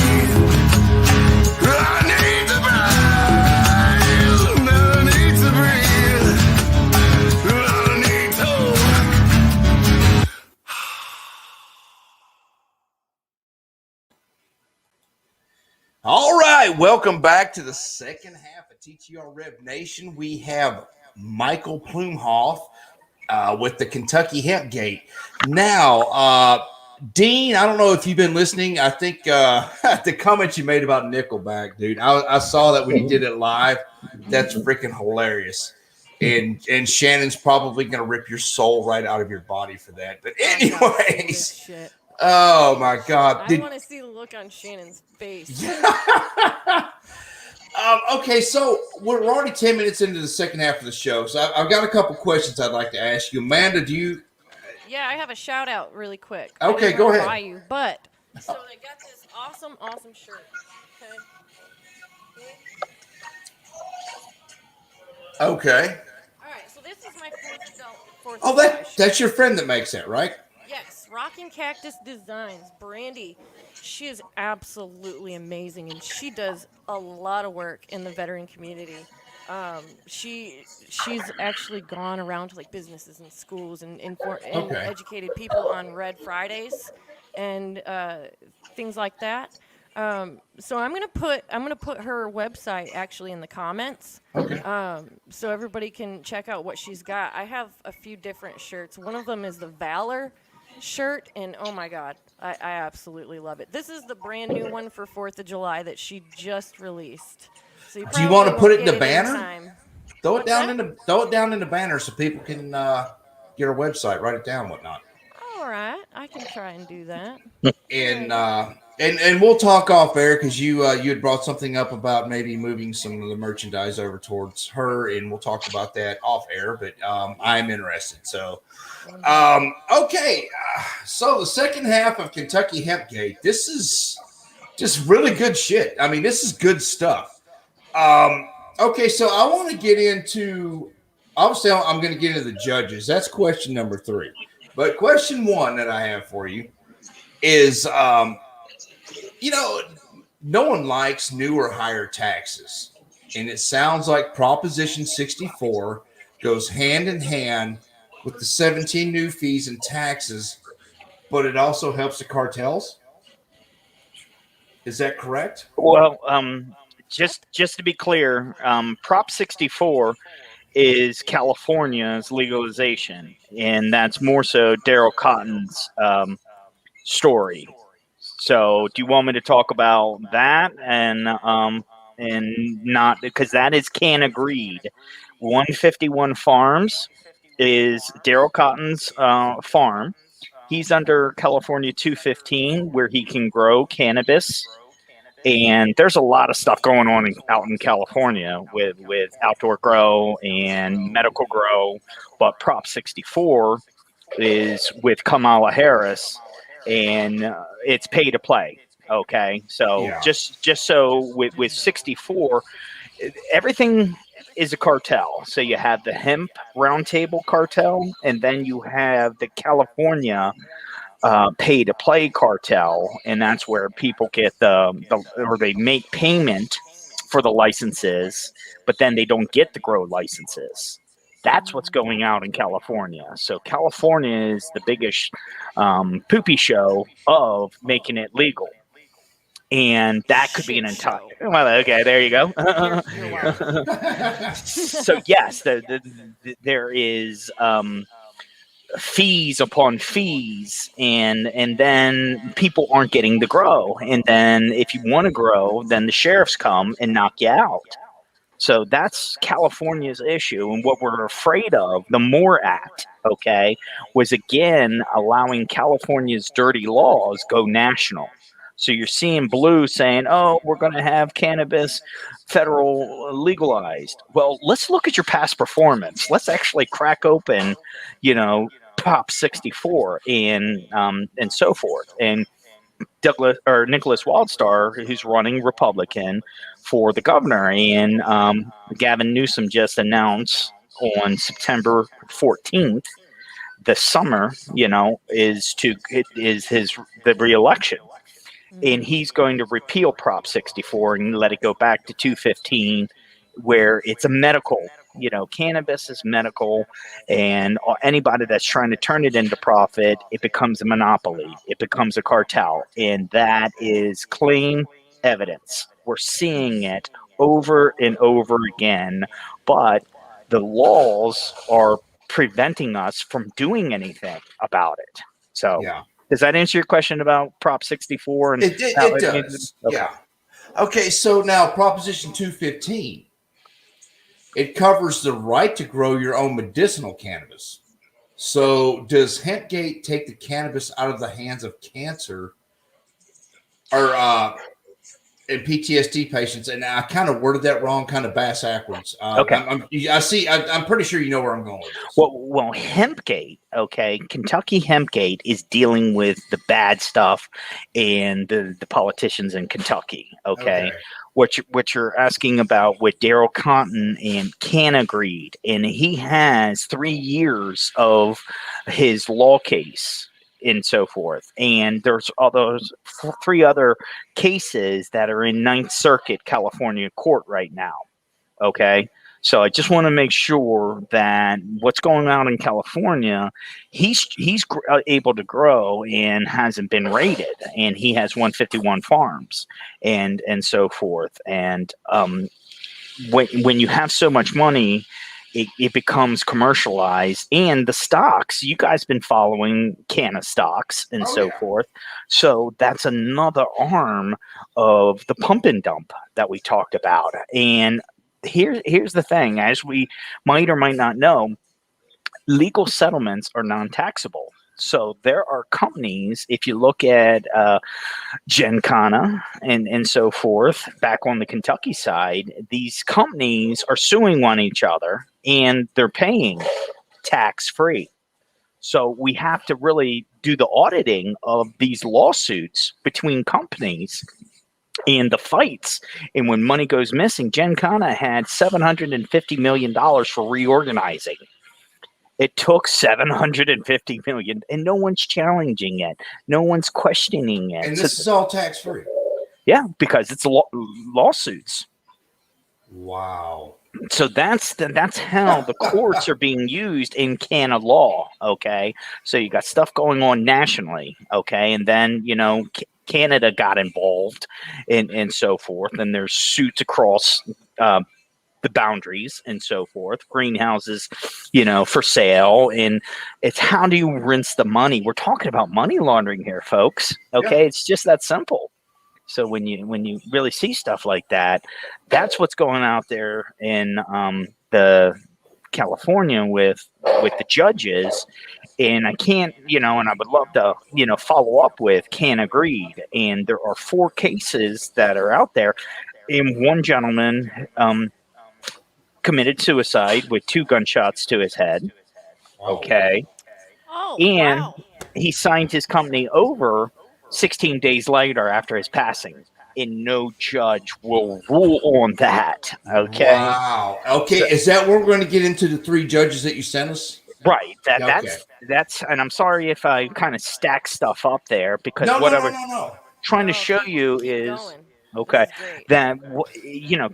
I need to breathe. I need to breathe. I need to. All right, welcome back to the second half of TTR-REV Nation. We have Michael Plumhoff with the Kentucky Hempgate. Now, Dean, I don't know if you've been listening. I think the comments you made about Nickelback, dude, I saw that when you did it live. That's freaking hilarious. And Shannon's probably going to rip your soul right out of your body for that. But anyways, Shit. oh my God. I want to see the look on Shannon's face. Okay, so we're already 10 minutes into the second half of the show. So I've got a couple questions I'd like to ask you. Amanda, do you? Yeah, I have a shout out really quick. Okay, I didn't go run ahead. by you, but So they got this awesome shirt. Okay. Okay. All right. So this is my Fourth Oh, of July shirt. that's your friend that makes that, right? Yes, Rockin' Cactus Designs, Brandy. She is absolutely amazing, and she does a lot of work in the veteran community. She's actually gone around to like businesses and schools and Okay. educated people on Red Fridays and things like that. So I'm gonna put her website actually in the comments. Okay. So everybody can check out what she's got. I have a few different shirts. One of them is the Valor shirt, and oh my god, I absolutely love it. This is the brand new one for 4th of July that she just released. So Do you want to put it in the banner? Time. Throw it down in the banner so people can get our website, write it down, whatnot. All right, I can try and do that. And we'll talk off air because you had brought something up about maybe moving some of the merchandise over towards her, and we'll talk about that off air. But I'm interested. So, okay. So the second half of Kentucky Hempgate, this is just really good shit. I mean, this is good stuff. Okay, so I want to get into. Obviously, I'm going to get into the judges. That's question number 3. But question 1 that I have for you is, no one likes new or higher taxes. And it sounds like Proposition 64 goes hand in hand with the 17 new fees and taxes, but it also helps the cartels. Is that correct? Well, just to be clear, Prop 64 is California's legalization, and that's more so Daryl Cotton's story. So, do you want me to talk about that and not because that is can agreed? 151 Farms is Daryl Cotton's farm. He's under California 215, where he can grow cannabis. And there's a lot of stuff going on out in California with outdoor grow and medical grow. But Prop 64 is with Kamala Harris, and it's pay to play. Okay, so just so with 64, everything is a cartel. So you have the hemp roundtable cartel, and then you have the California pay to play cartel, and that's where people get or they make payment for the licenses, but then they don't get the grow licenses. That's what's going out in California. So California is the biggest poopy show of making it legal. And that could be an entire. Well, okay, there you go. So yes, there is fees upon fees, and then people aren't getting to grow. And then if you want to grow, then the sheriffs come and knock you out. So that's California's issue. And what we're afraid of, the MORE Act, okay, was again allowing California's dirty laws go national. So you're seeing Blue saying, oh, we're going to have cannabis federal legalized. Well, let's look at your past performance. Let's actually crack open, Prop 64 and so forth. And Nicholas Wildstar, who's running Republican for the governor, and Gavin Newsom just announced on September 14th, the summer, is the reelection. And he's going to repeal Prop 64 and let it go back to 215, where it's a medical, cannabis is medical, and anybody that's trying to turn it into profit, it becomes a monopoly. It becomes a cartel. And that is clean evidence. We're seeing it over and over again, but the laws are preventing us from doing anything about it. So, yeah. Does that answer your question about Prop 64? And it does. Okay. Yeah. Okay, so now Proposition 215, it covers the right to grow your own medicinal cannabis. So does Hempgate take the cannabis out of the hands of cancer? Or and PTSD patients, and I kind of worded that wrong, kind of backwards. Okay. I'm pretty sure you know where I'm going with this. Well, Hempgate, okay, Kentucky Hempgate is dealing with the bad stuff and the politicians in Kentucky, okay? What you're asking about with Daryl Cotton and Canagreed, and he has 3 years of his law case and so forth. And there's all those 3 other cases that are in Ninth Circuit California court right now. Okay. So I just want to make sure that what's going on in California, he's able to grow and hasn't been raided, and he has 151 farms and so forth. And when you have so much money, it becomes commercialized. And the stocks, you guys been following Canna stocks and forth. So that's another arm of the pump and dump that we talked about. And here's the thing, as we might or might not know, legal settlements are non-taxable. So there are companies, if you look at Gencana and so forth, back on the Kentucky side, these companies are suing one each other and they're paying tax-free. So we have to really do the auditing of these lawsuits between companies and the fights. And when money goes missing, Gencana had $750 million for reorganizing. It took $750 million, and no one's challenging it. No one's questioning it. And this is all tax-free. Yeah, because it's lawsuits. Wow. So that's how the courts are being used in Canada law. Okay, so you got stuff going on nationally. Okay, and then Canada got involved and so forth, and there's suits across the boundaries and so forth, greenhouses, for sale. And it's how do you rinse the money? We're talking about money laundering here, folks. Okay. Yeah. It's just that simple. So when you really see stuff like that, that's what's going out there in the California with the judges. And I can't, and I would love to, follow up with Canagreed. And there are 4 cases that are out there. And one gentleman committed suicide with 2 gunshots to his head. Okay. Oh, and wow. He signed his company over 16 days later after his passing. And no judge will rule on that. Okay. Wow. Okay. So, is that where we're going to get into the 3 judges that you sent us? Right. That's, and I'm sorry if I kind of stack stuff up there because what I was trying to show you is. Going. Okay, that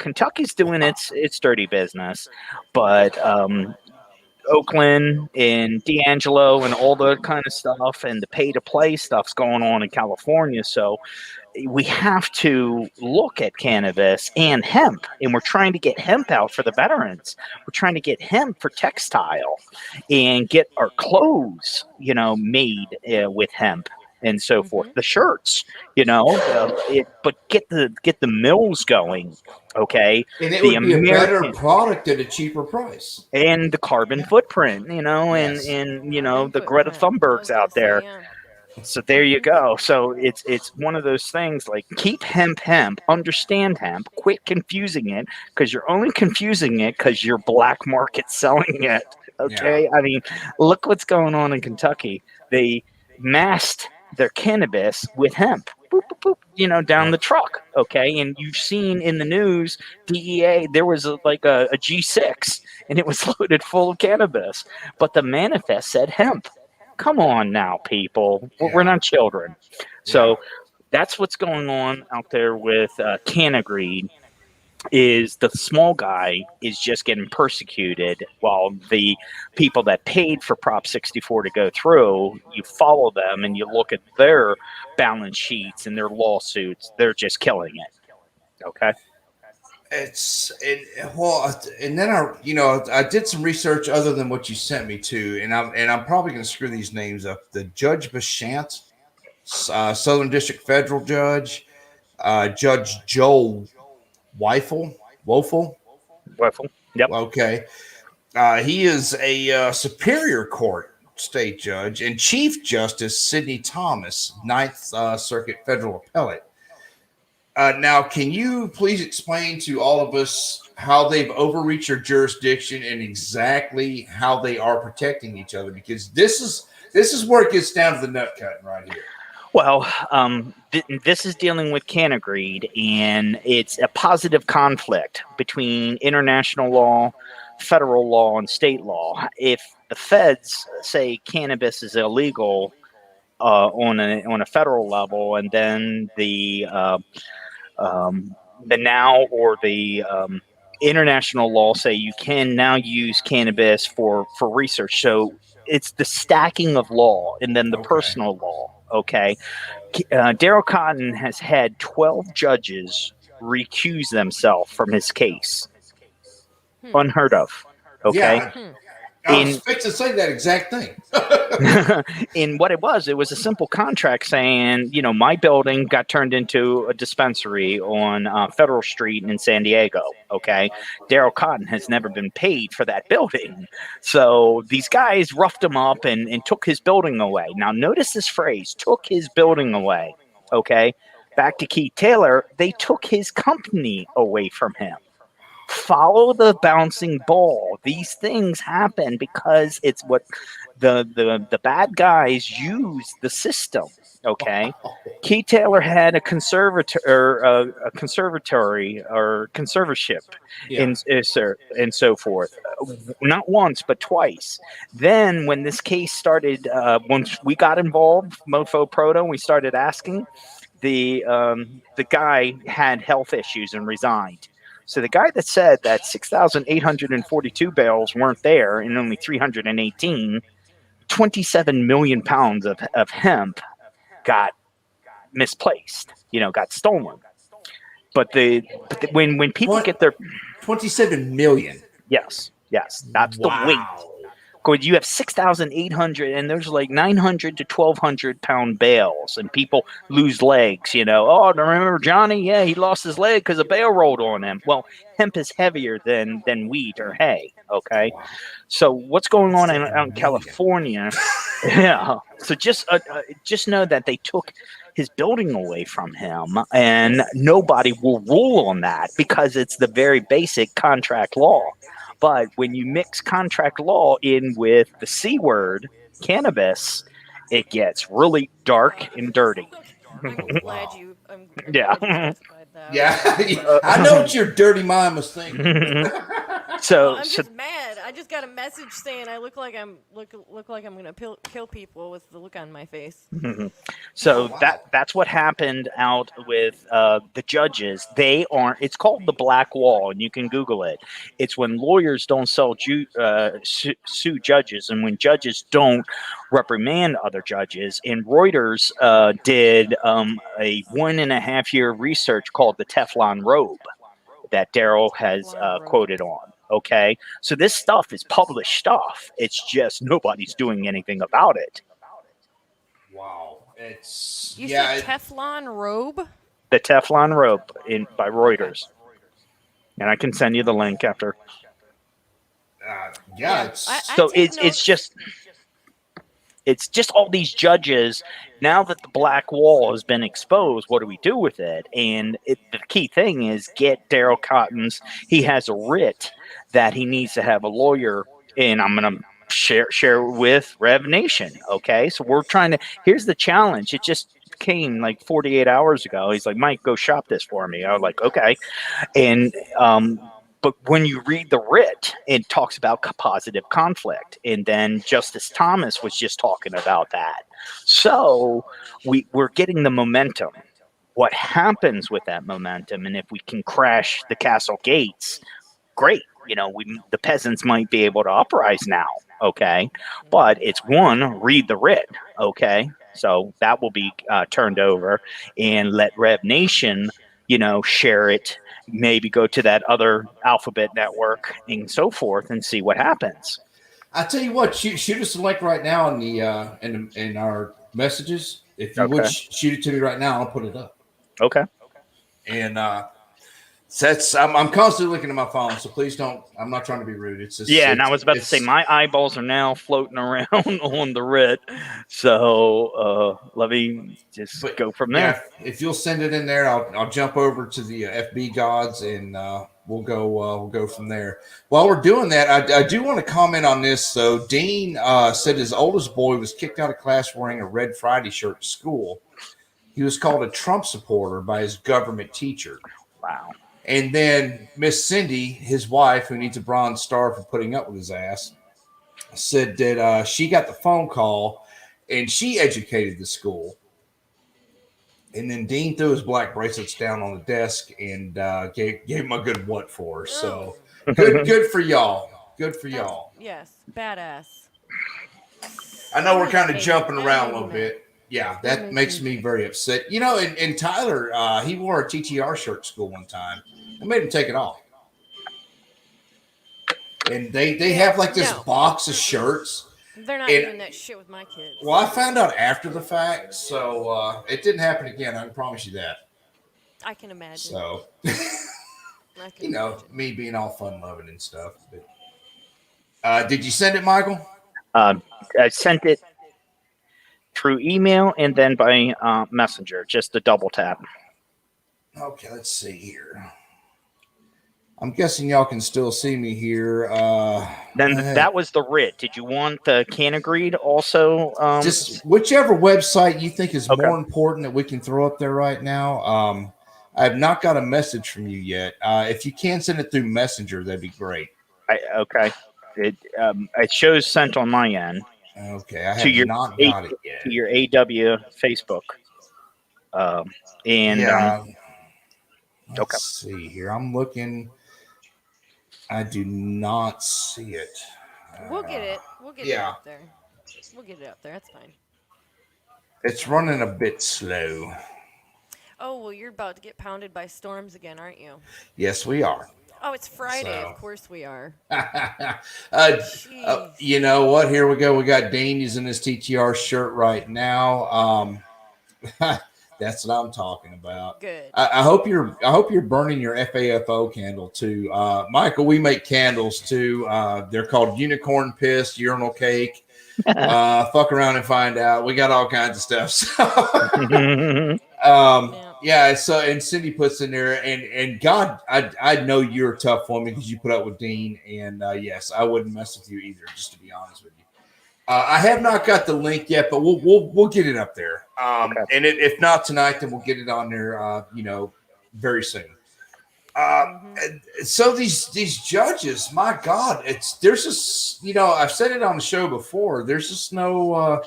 Kentucky's doing its dirty business, but Oakland and D'Angelo and all that kind of stuff and the pay-to-play stuff's going on in California. So we have to look at cannabis and hemp, and we're trying to get hemp out for the veterans. We're trying to get hemp for textile and get our clothes, made with hemp. And so forth, the shirts, but get the mills going, okay? And it would be a better product at a cheaper price. And the carbon footprint, and the Greta Thunbergs out there. Yeah. So there you go. So it's one of those things like keep hemp, understand hemp, quit confusing it because you're only confusing it because you're black market selling it. Okay, yeah. I mean, look what's going on in Kentucky. They masked their cannabis with hemp, boop, boop, boop, down the truck. Okay. And you've seen in the news, DEA, there was a G6 and it was loaded full of cannabis, but the manifest said hemp. Come on now, people. We're not children. So that's what's going on out there with Canagreed. Is the small guy is just getting persecuted while the people that paid for Prop 64 to go through, you follow them and you look at their balance sheets and their lawsuits, they're just killing it. Okay. And then I did some research other than what you sent me to, and I'm probably going to screw these names up. The Judge Bashant, Southern District Federal Judge, Judge Joel Woeful. Yep. Okay. He is a Superior Court state judge and Chief Justice Sidney Thomas, 9th Circuit Federal Appellate. Now, can you please explain to all of us how they've overreached their jurisdiction and exactly how they are protecting each other? Because this is where it gets down to the nut cutting right here. Well, this is dealing with can greed, and it's a positive conflict between international law, federal law, and state law. If the feds say cannabis is illegal on a federal level, and then the now or the international law say you can now use cannabis for research. So it's the stacking of law and then the personal law. Okay. Daryl Cotton has had 12 judges recuse themselves from his case. Unheard of. Okay. Yeah. I was fixing to say that exact thing. And what it was a simple contract saying, my building got turned into a dispensary on Federal Street in San Diego. Okay. Daryl Cotton has never been paid for that building. So these guys roughed him up and took his building away. Now, notice this phrase, took his building away. Okay. Back to Keith Taylor, they took his company away from him. Follow the bouncing ball. These things happen because it's what the bad guys use the system. Okay, Keith Taylor had a conservatory or conservatorship, and so forth. Not once, but twice. Then, when this case started, once we got involved, Mofo Proto, we started asking. The guy had health issues and resigned. So the guy that said that 6,842 bales weren't there and only 318, 27 million pounds of hemp got misplaced, got stolen. But when people get their 27 million. Yes, that's the weight. You have 6,800 and there's like 900 to 1,200 pound bales, and people lose legs. Oh, remember Johnny? Yeah, he lost his leg because a bale rolled on him. Well, hemp is heavier than wheat or hay. Okay, so what's going on out in California? Yeah, so just know that they took his building away from him, and nobody will rule on that because it's the very basic contract law. But when you mix contract law in with the C word, cannabis, it gets really dark and dirty. I'm glad you Yeah. specified that. Yeah. I know what your dirty mind was thinking. I'm just mad. I just got a message saying I look like I'm gonna kill people with the look on my face. So that's what happened out with the judges. It's called the black wall, and you can Google it. It's when lawyers don't sue judges, and when judges don't reprimand other judges. And Reuters did a 1.5 year research called the Teflon robe that Daryl has quoted on. Okay, so this stuff is published stuff. It's just nobody's doing anything about it. Wow. You said Teflon robe? The Teflon robe by Reuters. And I can send you the link after. It's just all these judges. Now that the black wall has been exposed, what do we do with it? And the key thing is get Daryl Cotton's. He has a writ that he needs to have a lawyer, and I'm going to share with Rev Nation. Okay, so we're trying to. Here's the challenge. It just came like 48 hours ago. He's like, Mike, go shop this for me. I was like, okay, and but when you read the writ, it talks about positive conflict. And then Justice Thomas was just talking about that. So we're getting the momentum. What happens with that momentum? And if we can crash the castle gates, great. The peasants might be able to uprise now. Okay. But it's read the writ. Okay. So that will be turned over, and let Rev Nation, share it. Maybe go to that other alphabet network and so forth and see what happens. I tell you what, shoot us a link right now in the in our messages. If you would shoot it to me right now, I'll put it up. Okay. And I'm constantly looking at my phone, so please don't. I'm not trying to be rude. It's just Yeah, and I was about to say my eyeballs are now floating around on the writ, so let me just go from there. Yeah, if you'll send it in there, I'll jump over to the FB gods and we'll go from there. While we're doing that, I do want to comment on this. So Dean said his oldest boy was kicked out of class wearing a Red Friday shirt to school. He was called a Trump supporter by his government teacher. Wow. And then Miss Cindy, his wife, who needs a Bronze Star for putting up with his ass, said that she got the phone call and she educated the school. And then Dean threw his black bracelets down on the desk and gave him a good what for her. So good for y'all. Good for y'all. Yes, badass. I know we're kind of jumping around a little bit. Yeah, that makes me very upset. You know, and Tyler, he wore a TTR shirt to school one time. I made him take it off. And they have like this box of shirts. They're not doing that shit with my kids. Well, I found out after the fact, so it didn't happen again. I can promise you that. I can imagine. So, you know, me being all fun-loving and stuff. But, did you send it, Michael? I sent it through email and then by messenger, just a double tap. Okay, let's see here. I'm guessing y'all can still see me here. Then that was the writ. Did you want the can agreed also? Just whichever website you think is more important that we can throw up there right now. I have not got a message from you yet. If you can send it through Messenger, that'd be great. Okay. It shows sent on my end. Okay, I have not got it yet. To your AW Facebook. Let's see here. I'm looking. I do not see it. We'll get it. We'll get it up there. We'll get it up there. That's fine. It's running a bit slow. Oh, well, you're about to get pounded by storms again, aren't you? Yes, we are. Oh, it's Friday. So. Of course we are. You know what? Here we go. We got Dean. He's in his TTR shirt right now. That's what I'm talking about. Good. I hope you're burning your FAFO candle too. Michael, we make candles too. They're called unicorn piss, urinal cake. Fuck around and find out. We got all kinds of stuff. So, yeah. So, and Cindy puts in there, and God, I know you're a tough woman because you put up with Dean, and yes, I wouldn't mess with you either, just to be honest with you. I have not got the link yet, but we'll get it up there. And if not tonight, then we'll get it on there. Very soon. So these judges, my God, there's just I've said it on the show before. There's just no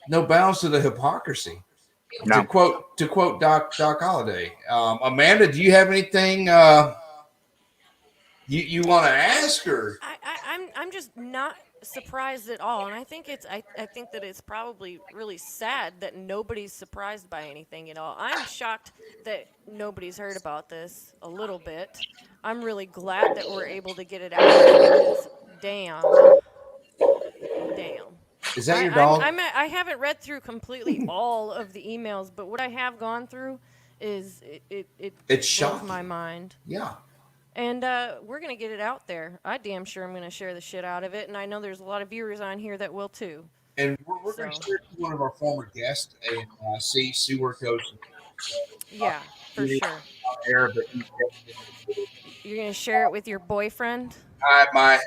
bounds to the hypocrisy. No. To quote Doc Holliday, Amanda, do you have anything you want to ask her? I'm just not surprised at all, and I think that it's probably really sad that nobody's surprised by anything at all. I'm shocked that nobody's heard about this a little bit. I'm really glad that we're able to get it out because damn. Is that your dog? I haven't read through completely all of the emails, but what I have gone through is it blows my mind. Yeah. And we're going to get it out there. I damn sure I'm going to share the shit out of it. And I know there's a lot of viewers on here that will too. And we're going to share it to one of our former guests and see where it goes. Yeah, for sure. You're going to share it with your boyfriend? My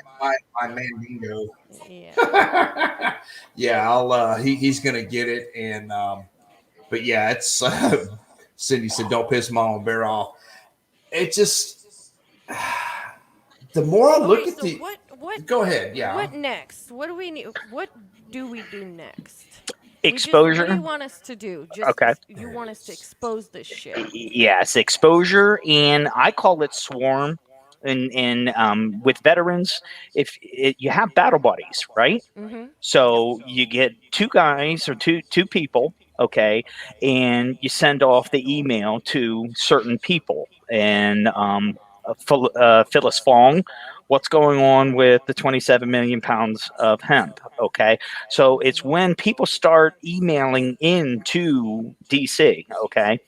Mandingo. Yeah. Yeah, he's going to get it. And, but yeah, it's, Cindy said, don't piss Mama Bear off. It just, the more I look at what go ahead. Yeah. What next? What do we need? What do we do next? Exposure. What do you want us to do? You want us to expose this shit? Yes, exposure, and I call it swarm. And with veterans, you have battle buddies, right? Mm-hmm. So you get two guys or two people, okay, and you send off the email to certain people. And Phyllis Fong, what's going on with the 27 million pounds of hemp? Okay, so it's when people start emailing into DC, okay,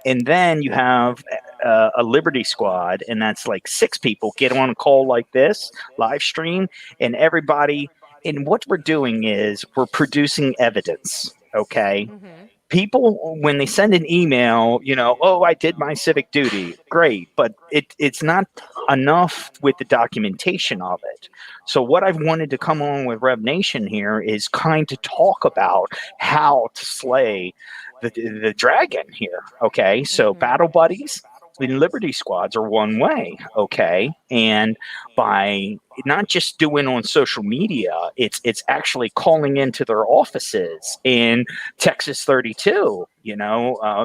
and then you have a Liberty Squad, and that's like 6 people, get on a call like this, live stream, and everybody. And what we're doing is we're producing evidence. Okay. Mm-hmm. People, when they send an email, oh, I did my civic duty, great, but it's not enough with the documentation of it. So what I've wanted to come on with Rev Nation here is kind of talk about how to slay the dragon here. Okay, so battle buddies in Liberty Squads are one way. Okay, and by not just doing on social media, it's actually calling into their offices in Texas 32.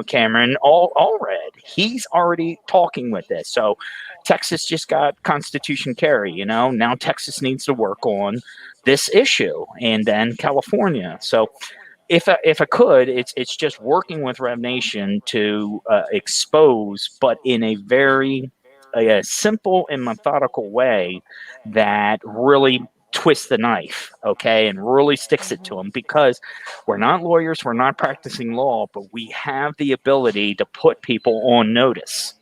Cameron Allred, he's already talking with this. So Texas just got Constitution Carry. Now Texas needs to work on this issue, and then California. So if I could, it's just working with Rev Nation to expose, but in a very simple and methodical way that really twists the knife, okay, and really sticks it to them, because we're not lawyers, we're not practicing law, but we have the ability to put people on notice.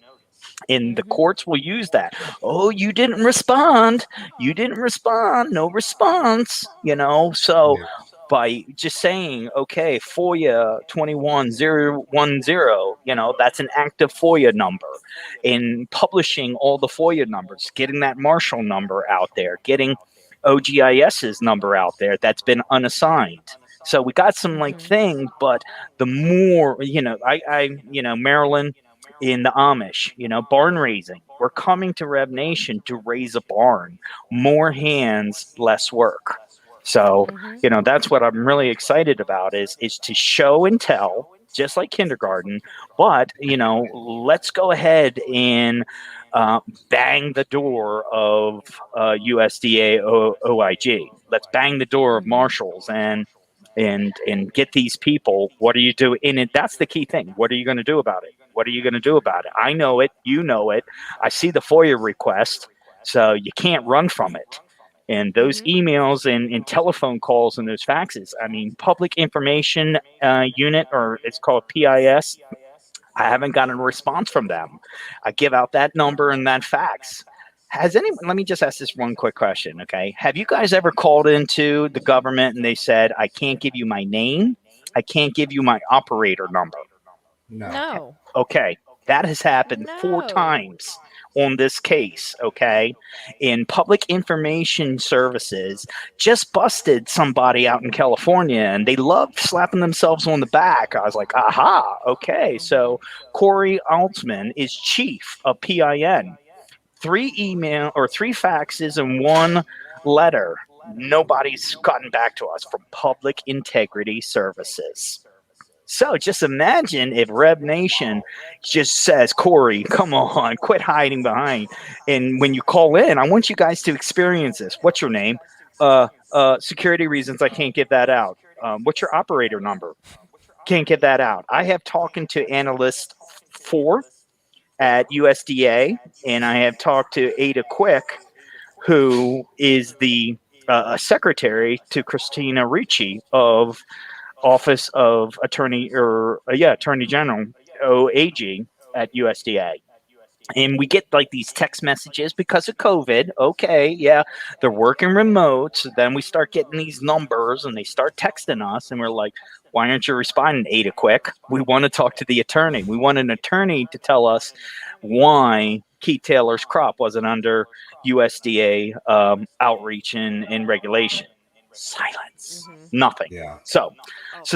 And the courts will use that. Oh, you didn't respond. No response. So by just saying, okay, FOIA 21010, that's an active FOIA number, and publishing all the FOIA numbers, getting that Marshall number out there, getting OGIS's number out there that's been unassigned. So we got some thing, but the more, Maryland, in the Amish, barn raising. We're coming to Rev Nation to raise a barn. More hands, less work. So, that's what I'm really excited about is to show and tell, just like kindergarten. But, let's go ahead and bang the door of USDA OIG. Let's bang the door of Marshals and get these people. What are you doing? And that's the key thing. What are you going to do about it? What are you going to do about it? I know it. You know it. I see the FOIA request, so you can't run from it. And those emails and telephone calls and those faxes, I mean, Public Information Unit, or it's called PIS, I haven't gotten a response from them. I give out that number and that fax. Has anyone, let me just ask this one quick question, okay? Have you guys ever called into the government and they said, I can't give you my name, I can't give you my operator number? No. Okay, that has happened 4 times on this case, okay? And Public Information Services just busted somebody out in California, and they love slapping themselves on the back. I was like, aha, okay. So Corey Altsman is chief of PIN. 3 faxes and 1 letter. Nobody's gotten back to us from Public Integrity Services. So just imagine if Rev Nation just says, Corey, come on, quit hiding behind. And when you call in, I want you guys to experience this. What's your name? Security reasons, I can't give that out. What's your operator number? Can't give that out. I have talking to Analyst 4 at USDA, and I have talked to Ada Quick, who is the secretary to Christina Ricci of Office of Attorney General, OAG, at USDA. And we get like these text messages because of COVID. Okay, yeah, they're working remote. So then we start getting these numbers and they start texting us, and we're like, why aren't you responding, Ada Quick? We want to talk to the attorney. We want an attorney to tell us why Keith Taylor's crop wasn't under USDA outreach and regulation. Silence. Nothing. Yeah. So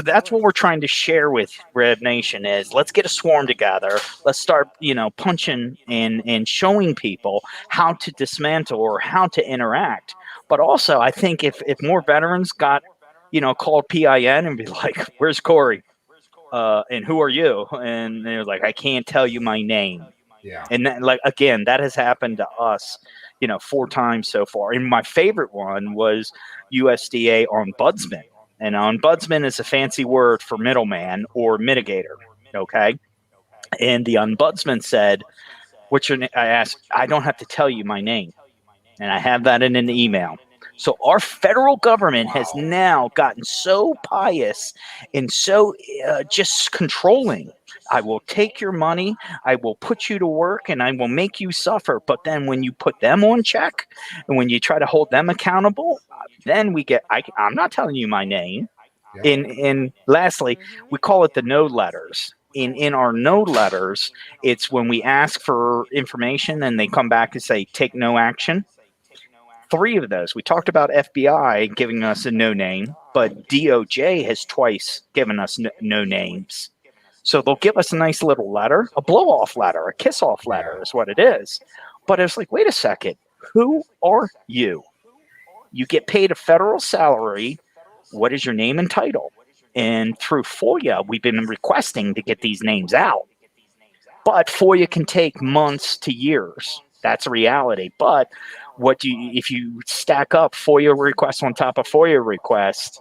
that's what we're trying to share with Rev Nation is let's get a swarm together. Let's start, punching and showing people how to dismantle or how to interact. But also, I think if more veterans got, called PIN and be like, where's Corey? And who are you? And they're like, I can't tell you my name. Yeah. And that, again, that has happened to us, 4 times so far. And my favorite one was USDA ombudsman. And ombudsman is a fancy word for middleman or mitigator. Okay. And the ombudsman said, what's your name? I asked, I don't have to tell you my name. And I have that in an email. So our federal government has now gotten so pious and so just controlling. I will take your money, I will put you to work, and I will make you suffer. But then when you put them on check and when you try to hold them accountable, then we get, I'm not telling you my name. Yeah. And lastly, we call it the no letters. In our no letters, it's when we ask for information and they come back and say, take no action. 3 of those. We talked about FBI giving us a no name, but DOJ has twice given us no names. So they'll give us a nice little letter, a blow-off letter, a kiss-off letter is what it is. But it's like, wait a second, who are you? You get paid a federal salary. What is your name and title? And through FOIA, we've been requesting to get these names out. But FOIA can take months to years. That's a reality. But if you stack up FOIA requests on top of FOIA requests,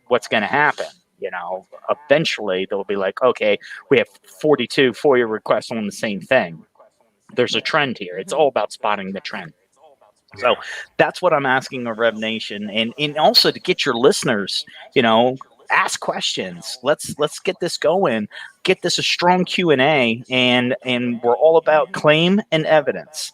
what's going to happen? Eventually they'll be like, okay, we have 42 FOIA requests on the same thing. There's a trend here. It's all about spotting the trend. So that's what I'm asking of Rev Nation, and also to get your listeners, ask questions. Let's get this going. Get this a strong Q&A, and we're all about claim and evidence.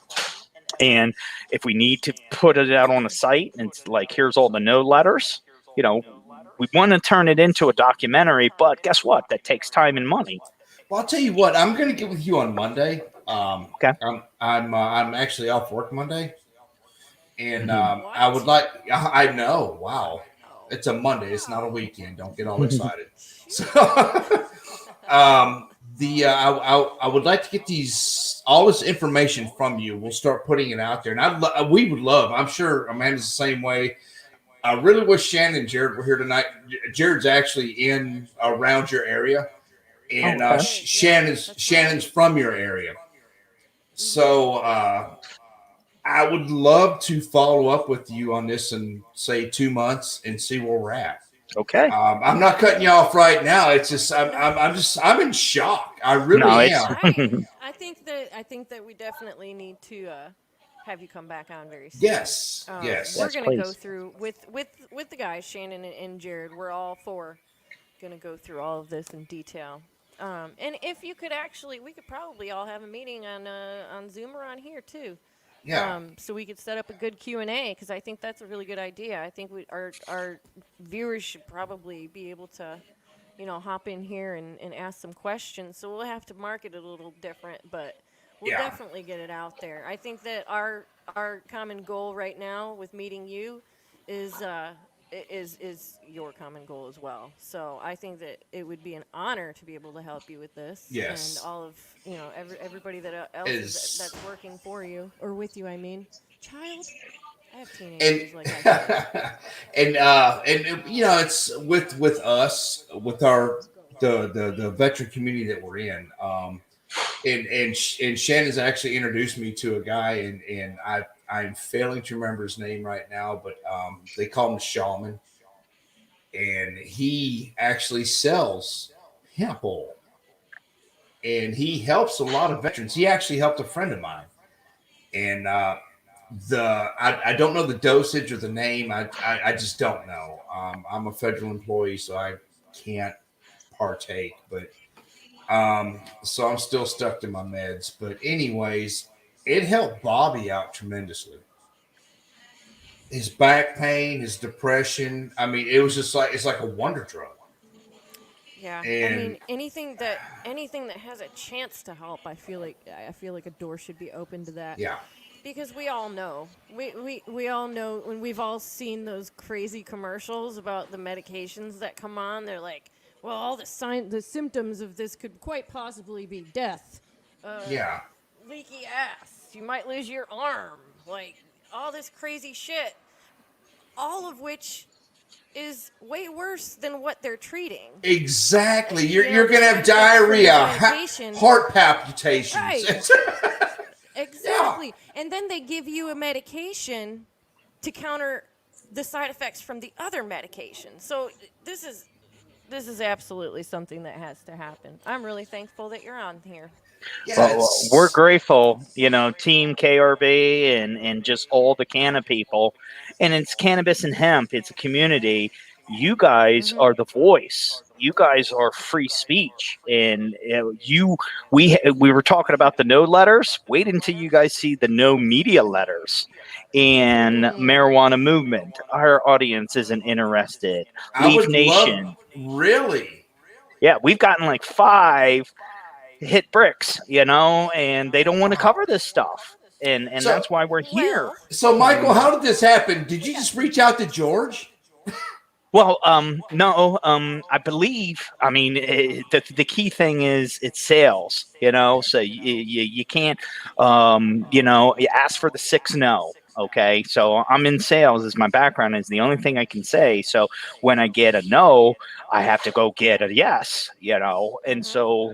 And if we need to put it out on a site and it's like, here's all the no letters, we want to turn it into a documentary, but guess what? That takes time and money. Well, I'll tell you what, I'm going to get with you on Monday. Okay. I'm actually off work Monday. And I would like, I know, wow. It's a Monday. It's not a weekend. Don't get all excited. So, I would like to get all this information from you. We'll start putting it out there, and we would love. I'm sure Amanda's the same way. I really wish Shannon and Jared were here tonight. Jared's actually around your area, and Shannon's from your area. So I would love to follow up with you on this in say 2 months and see where we're at. Okay. I'm not cutting you off right now. It's just I'm in shock. I really am. I think that we definitely need to have you come back on very soon. Yes. We're going to go through with the guys, Shannon and Jared. We're all 4 going to go through all of this in detail. And if you could we could probably all have a meeting on Zoom or on here too. Yeah. So we could set up a good Q&A, because I think that's a really good idea. I think our viewers should probably be able to, hop in here and ask some questions. So we'll have to market it a little different, but we'll definitely get it out there. I think that our common goal right now with meeting you is your common goal as well. So I think that it would be an honor to be able to help you with this. Yes. And all of everybody that else that's working for you or with you. I mean, child. I have teenagers like that. and it's with us, with our the veteran community that we're in. And Shannon's actually introduced me to a guy, and I'm failing to remember his name right now, but they call him Shaman, and he actually sells hemp oil, and he helps a lot of veterans. He actually helped a friend of mine, and I don't know the dosage or the name. I just don't know. I'm a federal employee, so I can't partake, but so I'm still stuck to my meds. But anyways, it helped Bobby out tremendously. His back pain, his depression. I mean, it was just it's like a wonder drug. Yeah, And I mean, anything that has a chance to help, I feel like a door should be open to that. Yeah. Because we all know, we all know, and we've all seen those crazy commercials about the medications that come on. They're like, well, all the symptoms of this could quite possibly be death. Leaky ass. You might lose your arm. Like, all this crazy shit. All of which is way worse than what they're treating. Exactly. You're going to have diarrhea, heart palpitations. Right. Exactly. Yeah. And then they give you a medication to counter the side effects from the other medication. So this this is absolutely something that has to happen. I'm really thankful that you're on here. Yeah, Well, we're grateful, Team KRB and just all the canna people. And it's cannabis and hemp. It's a community. You guys are the voice. You guys are free speech. And we were talking about the no letters. Wait until you guys see the no media letters and marijuana movement. Our audience isn't interested. I Leaf would Nation. really. Yeah, we've gotten like 5 hit bricks, and they don't want to cover this stuff. And So- that's why we're here. Well, So, Michael, how did this happen? Did you just reach out to George? Well, no, I believe, the key thing is it's sales, so you can't, you ask for the 6 no. Okay, so I'm in sales as my background is the only thing I can say. So when I get a no, I have to go get a yes, and so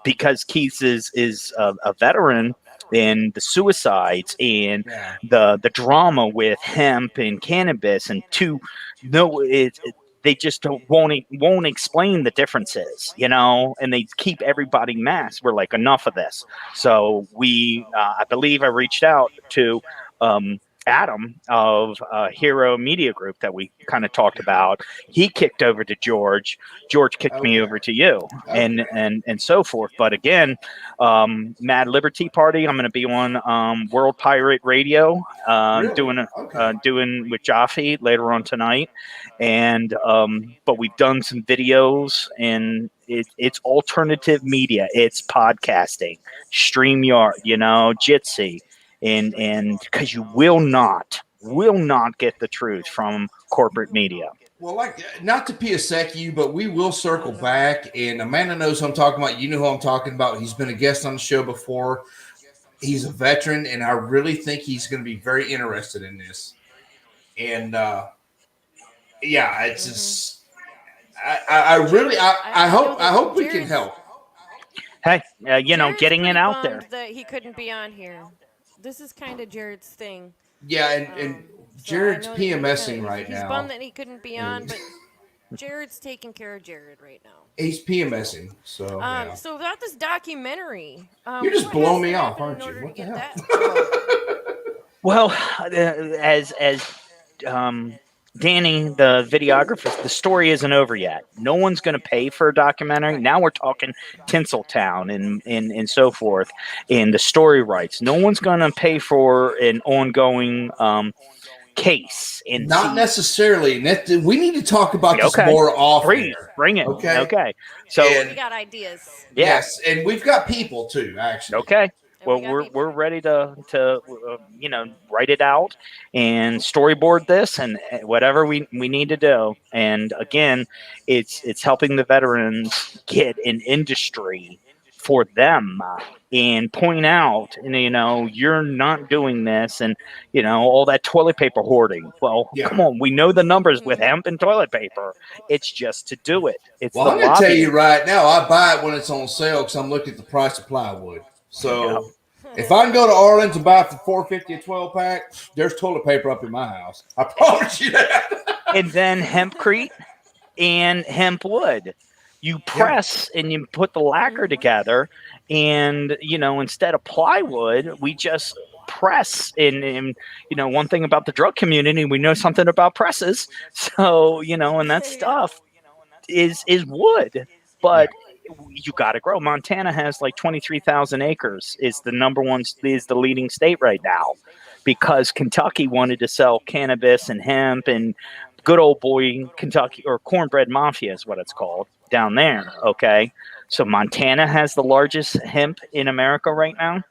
because Keith is a veteran in the suicides and the drama with hemp and cannabis and they just won't explain the differences, and they keep everybody masked. We're like, enough of this. So I believe I reached out to Adam of Hero Media Group that we kind of talked about. He kicked over to George. George kicked me over to you, and so forth. But again, Mad Liberty Party. I'm going to be on World Pirate Radio, doing with Jaffe later on tonight, and but we've done some videos, and it's alternative media. It's podcasting, StreamYard, Jitsi. And because you will not get the truth from corporate media. Well, not to PSEC you, but we will circle back. And Amanda knows who I'm talking about. You know who I'm talking about. He's been a guest on the show before. He's a veteran, and I really think he's going to be very interested in this. And it's just I hope we can help. Hey, Jared's getting it pretty out there. bummed that he couldn't be on here. This is kind of Jared's thing. Yeah, and So Jared's I know that PMSing right he's now. bummed that he couldn't be on, but Jared's taking care of Jared right now. He's PMSing, so So about this documentary, you're just what blowing has me to off, happen aren't in you? order What to the get hell? Well, as Danny, the videographer, the story isn't over yet. No one's going to pay for a documentary. Now we're talking Tinseltown and so forth, and the story rights. No one's going to pay for an ongoing case. And Not necessarily. We need to talk about this more often. Bring it. Okay. So we got ideas. Yes, and we've got people too, actually. Okay. Well, we're ready to write it out and storyboard this and whatever we need to do. And again, it's helping the veterans get an industry for them and point out, you're not doing this and, all that toilet paper hoarding. Well, come on. We know the numbers with hemp and toilet paper. It's just to do it. I'm going to tell you right now, I buy it when it's on sale because I'm looking at the price of plywood. So if I can go to Arlen's and buy it for $4.50 a 12-pack, there's toilet paper up in my house. I promise you that. And then hempcrete and hemp wood. You press and you put the lacquer together, and instead of plywood, we just press. And one thing about the drug community, we know something about presses. So and that stuff is wood, but you got to grow. Montana has like 23,000 acres. Is the leading state right now, because Kentucky wanted to sell cannabis and hemp and good old boy Kentucky, or cornbread mafia is what it's called down there. Okay. So Montana has the largest hemp in America right now.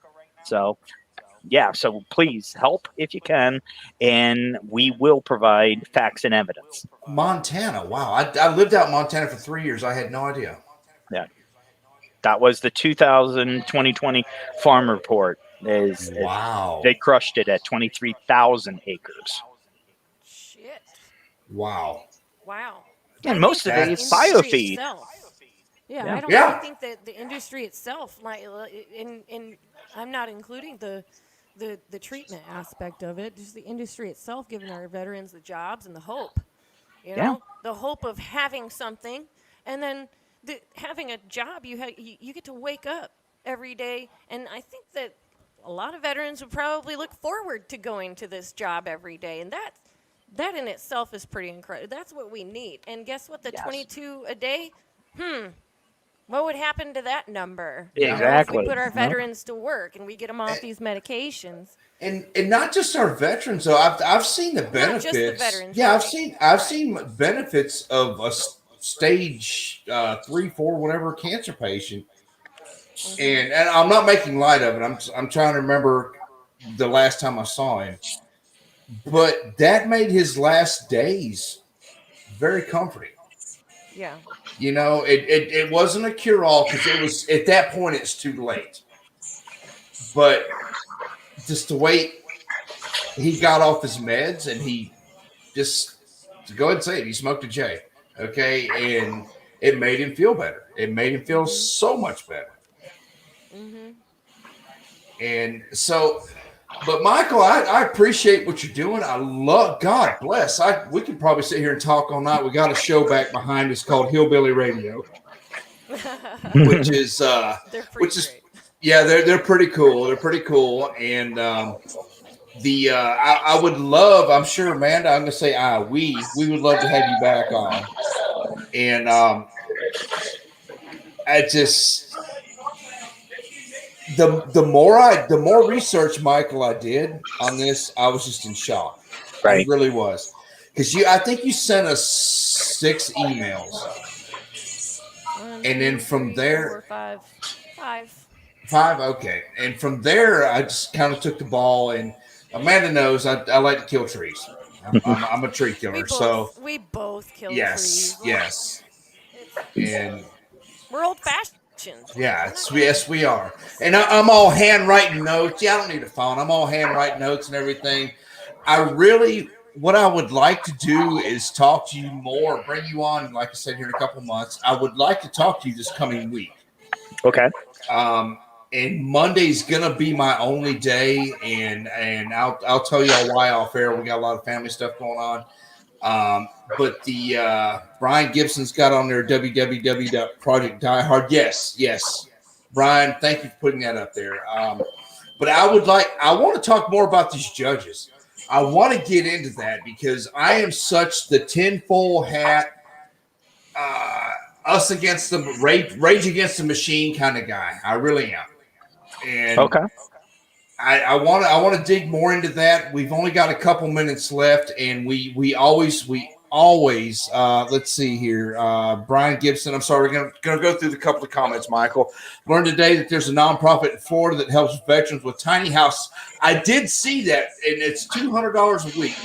So so please help if you can, and we will provide facts and evidence. Montana. Wow. I lived out in Montana for 3 years. I had no idea. Yeah. That was the 2020 farm report. Wow. They crushed it at 23,000 acres. Shit. Wow. And most of it is biofeed. I think that the industry itself, and I'm not including the treatment aspect of it, just the industry itself giving our veterans the jobs and the hope. the hope of having something, and then having a job. You get to wake up every day, and I think that a lot of veterans would probably look forward to going to this job every day, and that in itself is pretty incredible. That's what we need. And guess what? The Yes. 22 a day. What would happen to that number? Exactly. If we put our Yep. veterans to work and we get them off these medications. And not just our veterans though. I've seen the benefits. Not just the veterans. Yeah, right. I've seen benefits of a stage 3, 4, whatever cancer patient. And I'm not making light of it. I'm trying to remember the last time I saw him. But that made his last days very comforting. Yeah. You know, it wasn't a cure-all because it was at that point it's too late. But just to wait, he got off his meds and he just, to go ahead and say it, he smoked a J. Okay, and it made him feel better. It made him feel so much better. And so, but Michael, I appreciate what you're doing. I love, God bless. We could probably sit here and talk all night. We got a show back behind us called Hillbilly Radio, which is Great. yeah, they're pretty cool. They're pretty cool. And I would love, I'm sure Amanda, I'm gonna say we would love to have you back on. And I just the more research, Michael, I did on this, I was just in shock. Right. I really was. Because I think you sent us 6 emails. 1, And then 2, from 3, there- 4, 5. 5, okay. And from there, I just kind of took the ball. And Amanda knows I like to kill trees. I'm a tree killer. We both kill yes, trees. yes. And We're old fashioned. yeah, yes, we are. And I'm all handwriting notes. Yeah, I don't need a phone. I'm all handwriting notes and everything. What I would like to do is talk to you more, bring you on, like I said, here in a couple months. I would like to talk to you this coming week. Okay. And Monday's gonna be my only day, and I'll tell you all why off air. We got a lot of family stuff going on. But the Brian Gibson's got on there www.projectdiehard. Yes, Brian, thank you for putting that up there. But I want to talk more about these judges. I want to get into that because I am such the tinfoil hat, us against the rage against the machine kind of guy. I really am. And Okay. I want to dig more into that. We've only got a couple minutes left, and we always let's see here. Brian Gibson, I'm sorry, we're gonna go through the couple of comments. Michael, learned today that there's a nonprofit in Florida that helps veterans with tiny houses. I did see that, and it's $200 a week.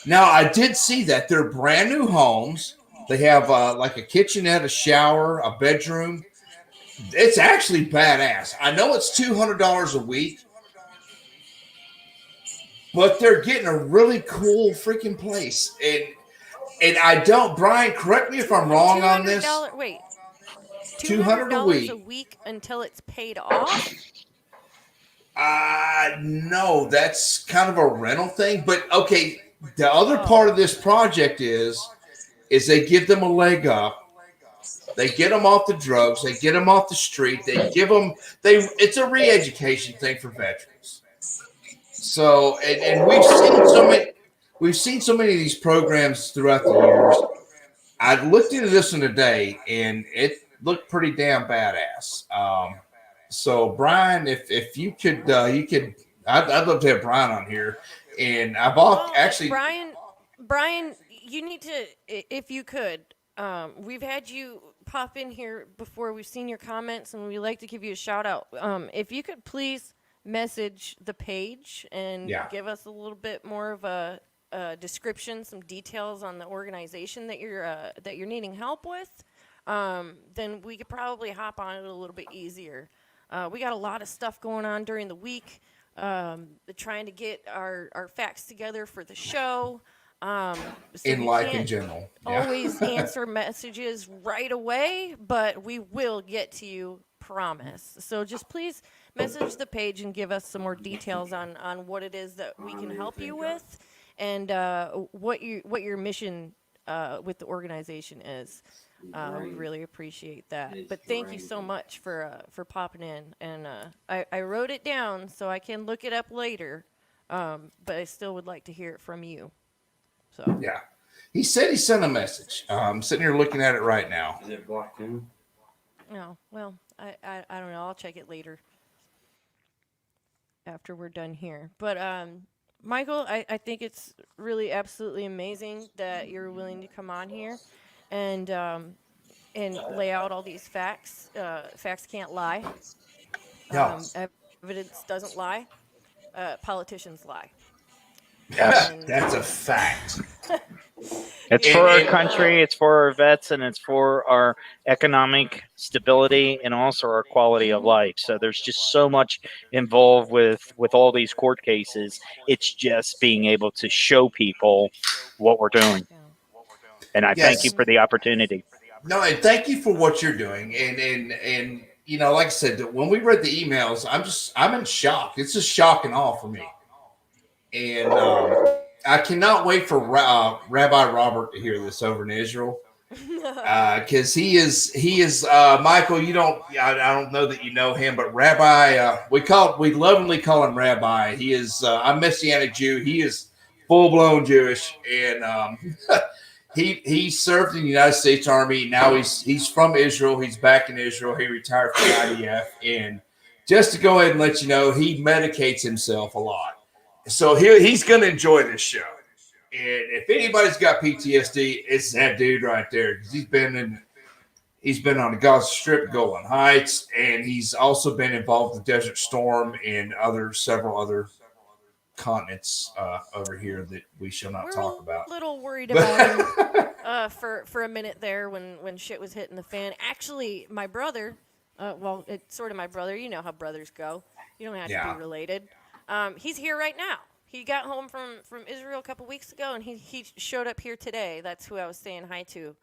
Now I did see that they're brand new homes. They have like a kitchenette, a shower, a bedroom. It's actually badass. I know it's $200 a week, but they're getting a really cool freaking place. And I don't, Brian, correct me if I'm wrong on this. Wait, $200 $200 a week until it's paid off? No, that's kind of a rental thing. But okay, the other part of this project is they give them a leg up. They get them off the drugs. They get them off the street. They give them. It's a re-education thing for veterans. So, and we've seen so many of these programs throughout the years. I looked into this one today, and it looked pretty damn badass. So, Brian, if you could, I'd love to have Brian on here. And actually, Brian, you need to, if you could. We've had you pop in here before. We've seen your comments, and we'd like to give you a shout out. If you could please message the page and give us a little bit more of a description, some details on the organization that you're needing help with, then we could probably hop on it a little bit easier. We got a lot of stuff going on during the week, trying to get our facts together for the show. So in life in general. Always answer messages right away, but we will get to you, promise. So just please message the page and give us some more details on what it is that we can help you with, and what your mission with the organization is. We really appreciate that. But thank you so much for popping in. And I wrote it down so I can look it up later. But I still would like to hear it from you. So Yeah. He said he sent a message. I'm sitting here looking at it right now. Is it blocked in? no, well, I don't know. I'll check it later after we're done here. But Michael, I think it's really absolutely amazing that you're willing to come on here and lay out all these facts. Facts can't lie. Yeah. Evidence doesn't lie. Politicians lie. Yes. That's a fact. It's for our country, it's for our vets, and it's for our economic stability and also our quality of life. So there's just so much involved with all these court cases. It's just being able to show people what we're doing. And I thank you for the opportunity. No, and thank you for what you're doing. And you know, like I said, when we read the emails, I'm in shock. It's just shock and awe for me. And I cannot wait for Rabbi Robert to hear this over in Israel, because he is Michael. I don't know that you know him, but Rabbi, we lovingly call him Rabbi. He is a Messianic Jew. He is full blown Jewish, and he served in the United States Army. Now he's from Israel. He's back in Israel. He retired from the IDF, and just to go ahead and let you know, he medicates himself a lot. So he's going to enjoy this show. And if anybody's got PTSD, it's that dude right there. Because he's been on the Gaza Strip, Golan Heights, and he's also been involved in Desert Storm and several other continents over here that we shall not talk about. We're a little worried about him for a minute there when shit was hitting the fan. Actually, my brother, it's sort of my brother. You know how brothers go. You don't have to be related. He's here right now. He got home from Israel a couple weeks ago, and he showed up here today. That's who I was saying hi to.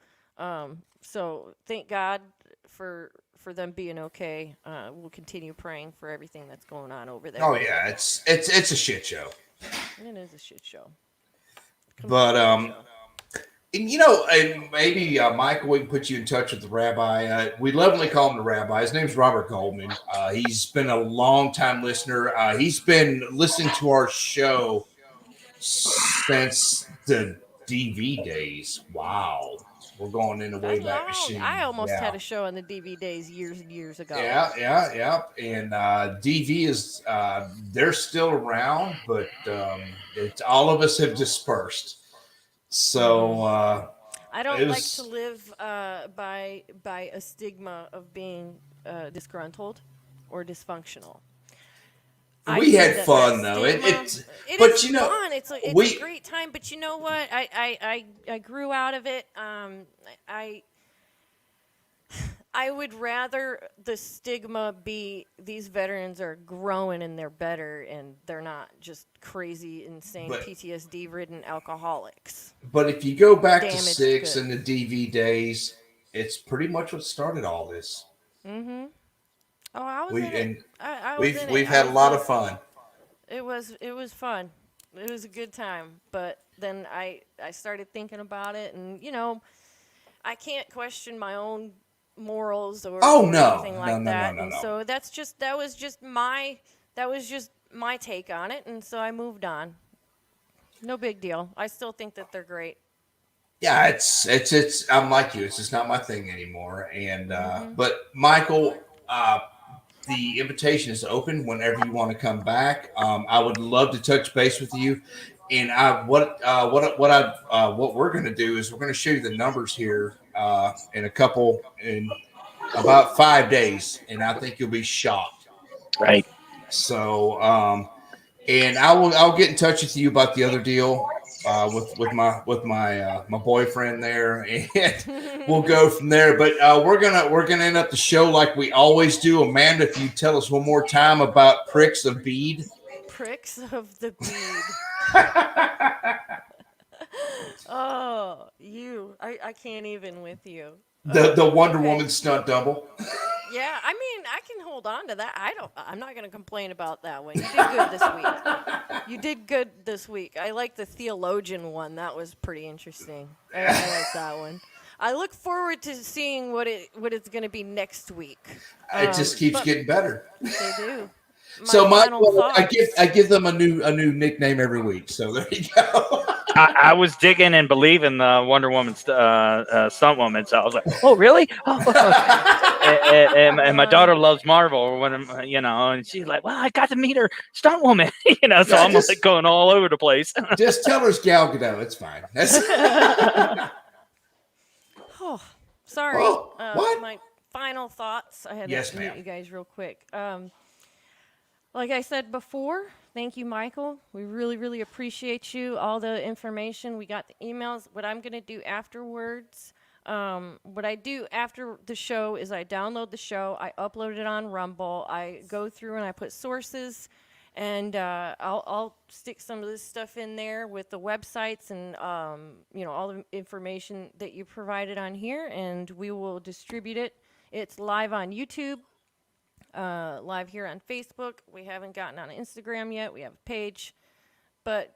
So thank God for them being okay. We'll continue praying for everything that's going on over there. Oh yeah, it's a shit show. It is a shit show. But and you know, and maybe Michael, we can put you in touch with the rabbi. We lovingly call him the rabbi. His name's Robert Goldman. He's been a long time listener. He's been listening to our show since the DV days. Wow, we're going in the way back machine. I almost had a show on the DV days years and years ago. Yeah. And DV is they're still around, but all of us have dispersed. So I don't like to live by a stigma of being disgruntled or dysfunctional. We had fun though. It's fun. It's a great time. But you know what? I grew out of it. I would rather the stigma be these veterans are growing and they're better and they're not just crazy, insane, PTSD-ridden alcoholics. But if you go back to Six and the DV days, it's pretty much what started all this. Mm-hmm. Oh, I was in it. We've had a lot of fun. It was fun. It was a good time. But then I started thinking about it, and you know, I can't question my own morals or anything like that. And so that was just my take on it, and so I moved on. No big deal. I still think that they're great. Yeah, it's I'm like you. It's just not my thing anymore. And but Michael, the invitation is open whenever you want to come back. I would love to touch base with you. And what we're going to do is we're going to show you the numbers here in about 5 days, and I think you'll be shocked. Right. So, and I'll get in touch with you about the other deal with my boyfriend there, and we'll go from there. But we're gonna end up the show like we always do. Amanda, if you tell us one more time about pricks of bead. Pricks of the bead. Oh, I can't even with you. The Wonder Okay. Woman stunt double. Yeah, I mean, I can hold on to that. I'm not going to complain about that one. You did good this week. You did good this week. I like the theologian one. That was pretty interesting. I like that one. I look forward to seeing what it's going to be next week. It just keeps getting better. They do. So final I give them a new nickname every week. So there you go. I was digging and believing the Wonder Woman stunt woman, so I was like, "Oh, really?" and my daughter loves Marvel, and she's like, "Well, I got to meet her stunt woman," So I'm like going all over the place. Just tell her it's Gal Gadot. It's fine. Oh, sorry. What? My final thoughts. I had Yes, to mute ma'am. you guys real quick. Like I said before, thank you, Michael. We really, really appreciate you. All the information. We got the emails. What I'm going to do afterwards, what I do after the show is I download the show. I upload it on Rumble. I go through and I put sources. And I'll stick some of this stuff in there with the websites and, all the information that you provided on here. And we will distribute it. It's live on YouTube. Live here on Facebook. We haven't gotten on Instagram yet. We have a page, but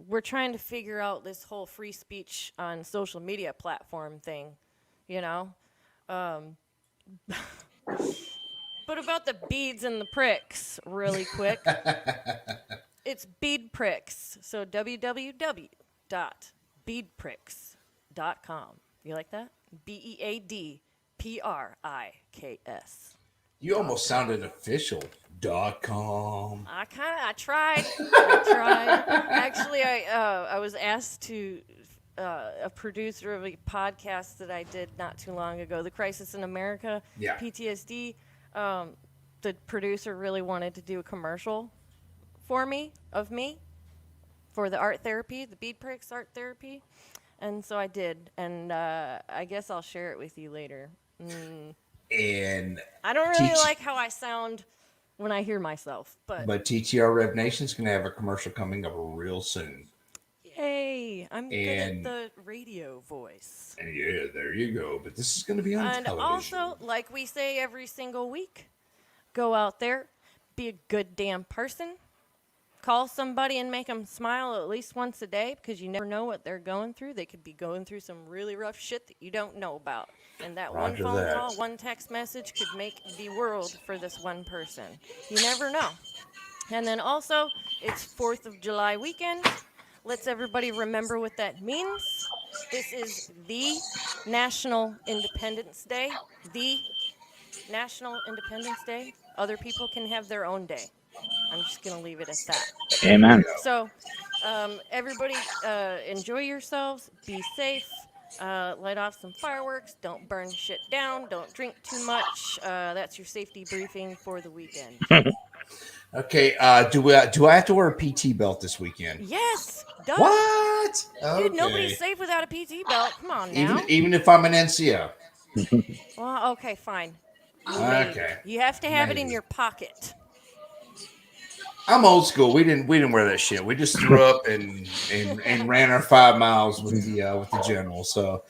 we're trying to figure out this whole free speech on social media platform thing, But about the beads and the pricks, really quick. It's bead pricks. So www.beadpricks.com. You like that? BEADPRIKS. You almost sounded official. .com. I tried. Actually, I was asked to a producer of a podcast that I did not too long ago, The Crisis in America, PTSD. The producer really wanted to do a commercial for me, for the art therapy, the bead pricks art therapy. And so I did. And I guess I'll share it with you later. And I don't really like how I sound when I hear myself, but TTR-REV Nation's going to have a commercial coming up real soon. Yay! I'm good at the radio voice. And yeah, there you go. But this is going to be on television. And also, like we say every single week, go out there, be a good damn person. Call somebody and make them smile at least once a day, because you never know what they're going through. They could be going through some really rough shit that you don't know about. And that one phone call, one text message could make the world for this one person. You never know. And then also, it's 4th of July weekend. Let's everybody remember what that means. This is the National Independence Day. The National Independence Day. Other people can have their own day. I'm just going to leave it at that. Amen. So, everybody, enjoy yourselves. Be safe. Light off some fireworks. Don't burn shit down. Don't drink too much. That's your safety briefing for the weekend. Okay. Do I have to wear a PT belt this weekend? Yes. Duh. What? Okay. Dude, nobody's safe without a PT belt. Come on now. Even if I'm an NCO. Well, okay, fine. Okay. You have to have it in your pocket. I'm old school. We didn't wear that shit. We just threw up and ran our 5 miles with the general. So,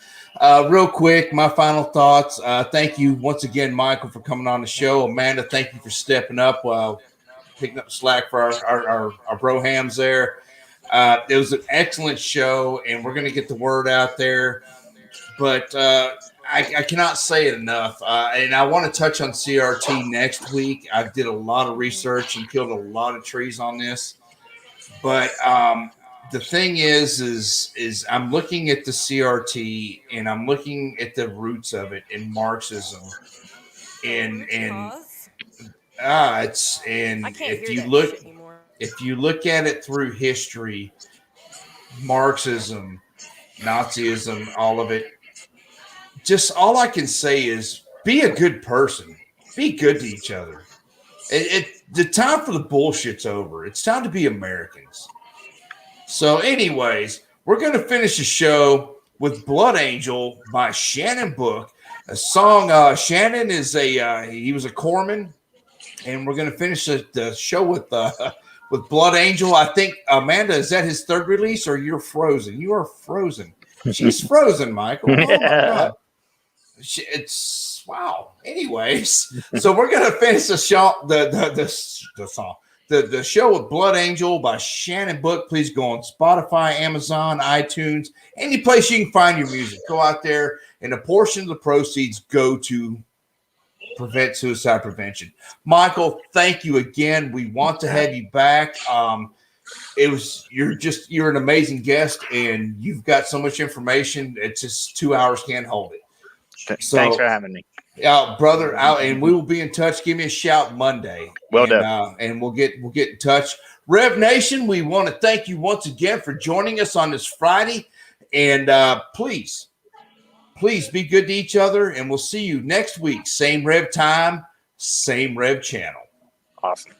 real quick, my final thoughts. Thank you once again, Michael, for coming on the show. Amanda, thank you for stepping up while picking up slack for our bro hams there. It was an excellent show, and we're going to get the word out there. But I cannot say it enough. And I want to touch on CRT next week. I did a lot of research and killed a lot of trees on this. But the thing is I'm looking at the CRT and I'm looking at the roots of it in Marxism. If you look at it through history, Marxism, Nazism, all of it, just all I can say is be a good person. Be good to each other. The time for the bullshit's over. It's time to be Americans. So anyways, we're going to finish the show with Blood Angel by Shannon Book, a song. Shannon is he was a corpsman, and we're going to finish the show with Blood Angel. I think, Amanda, is that his third release, or you're frozen? You are frozen. She's frozen, Michael. Oh my God. It's wow. Anyways, so we're gonna finish the show. The song. The show with Blood Angel by Shannon Book. Please go on Spotify, Amazon, iTunes, any place you can find your music. Go out there, and a portion of the proceeds go to prevent suicide prevention. Michael, thank you again. We want to have you back. You're an amazing guest, and you've got so much information. It's just 2 hours can't hold it. So, thanks for having me. Brother, and we will be in touch. Give me a shout Monday. Well done. And we'll get in touch. Rev Nation, we want to thank you once again for joining us on this Friday. And please be good to each other. And we'll see you next week. Same Rev Time, same Rev Channel. Awesome.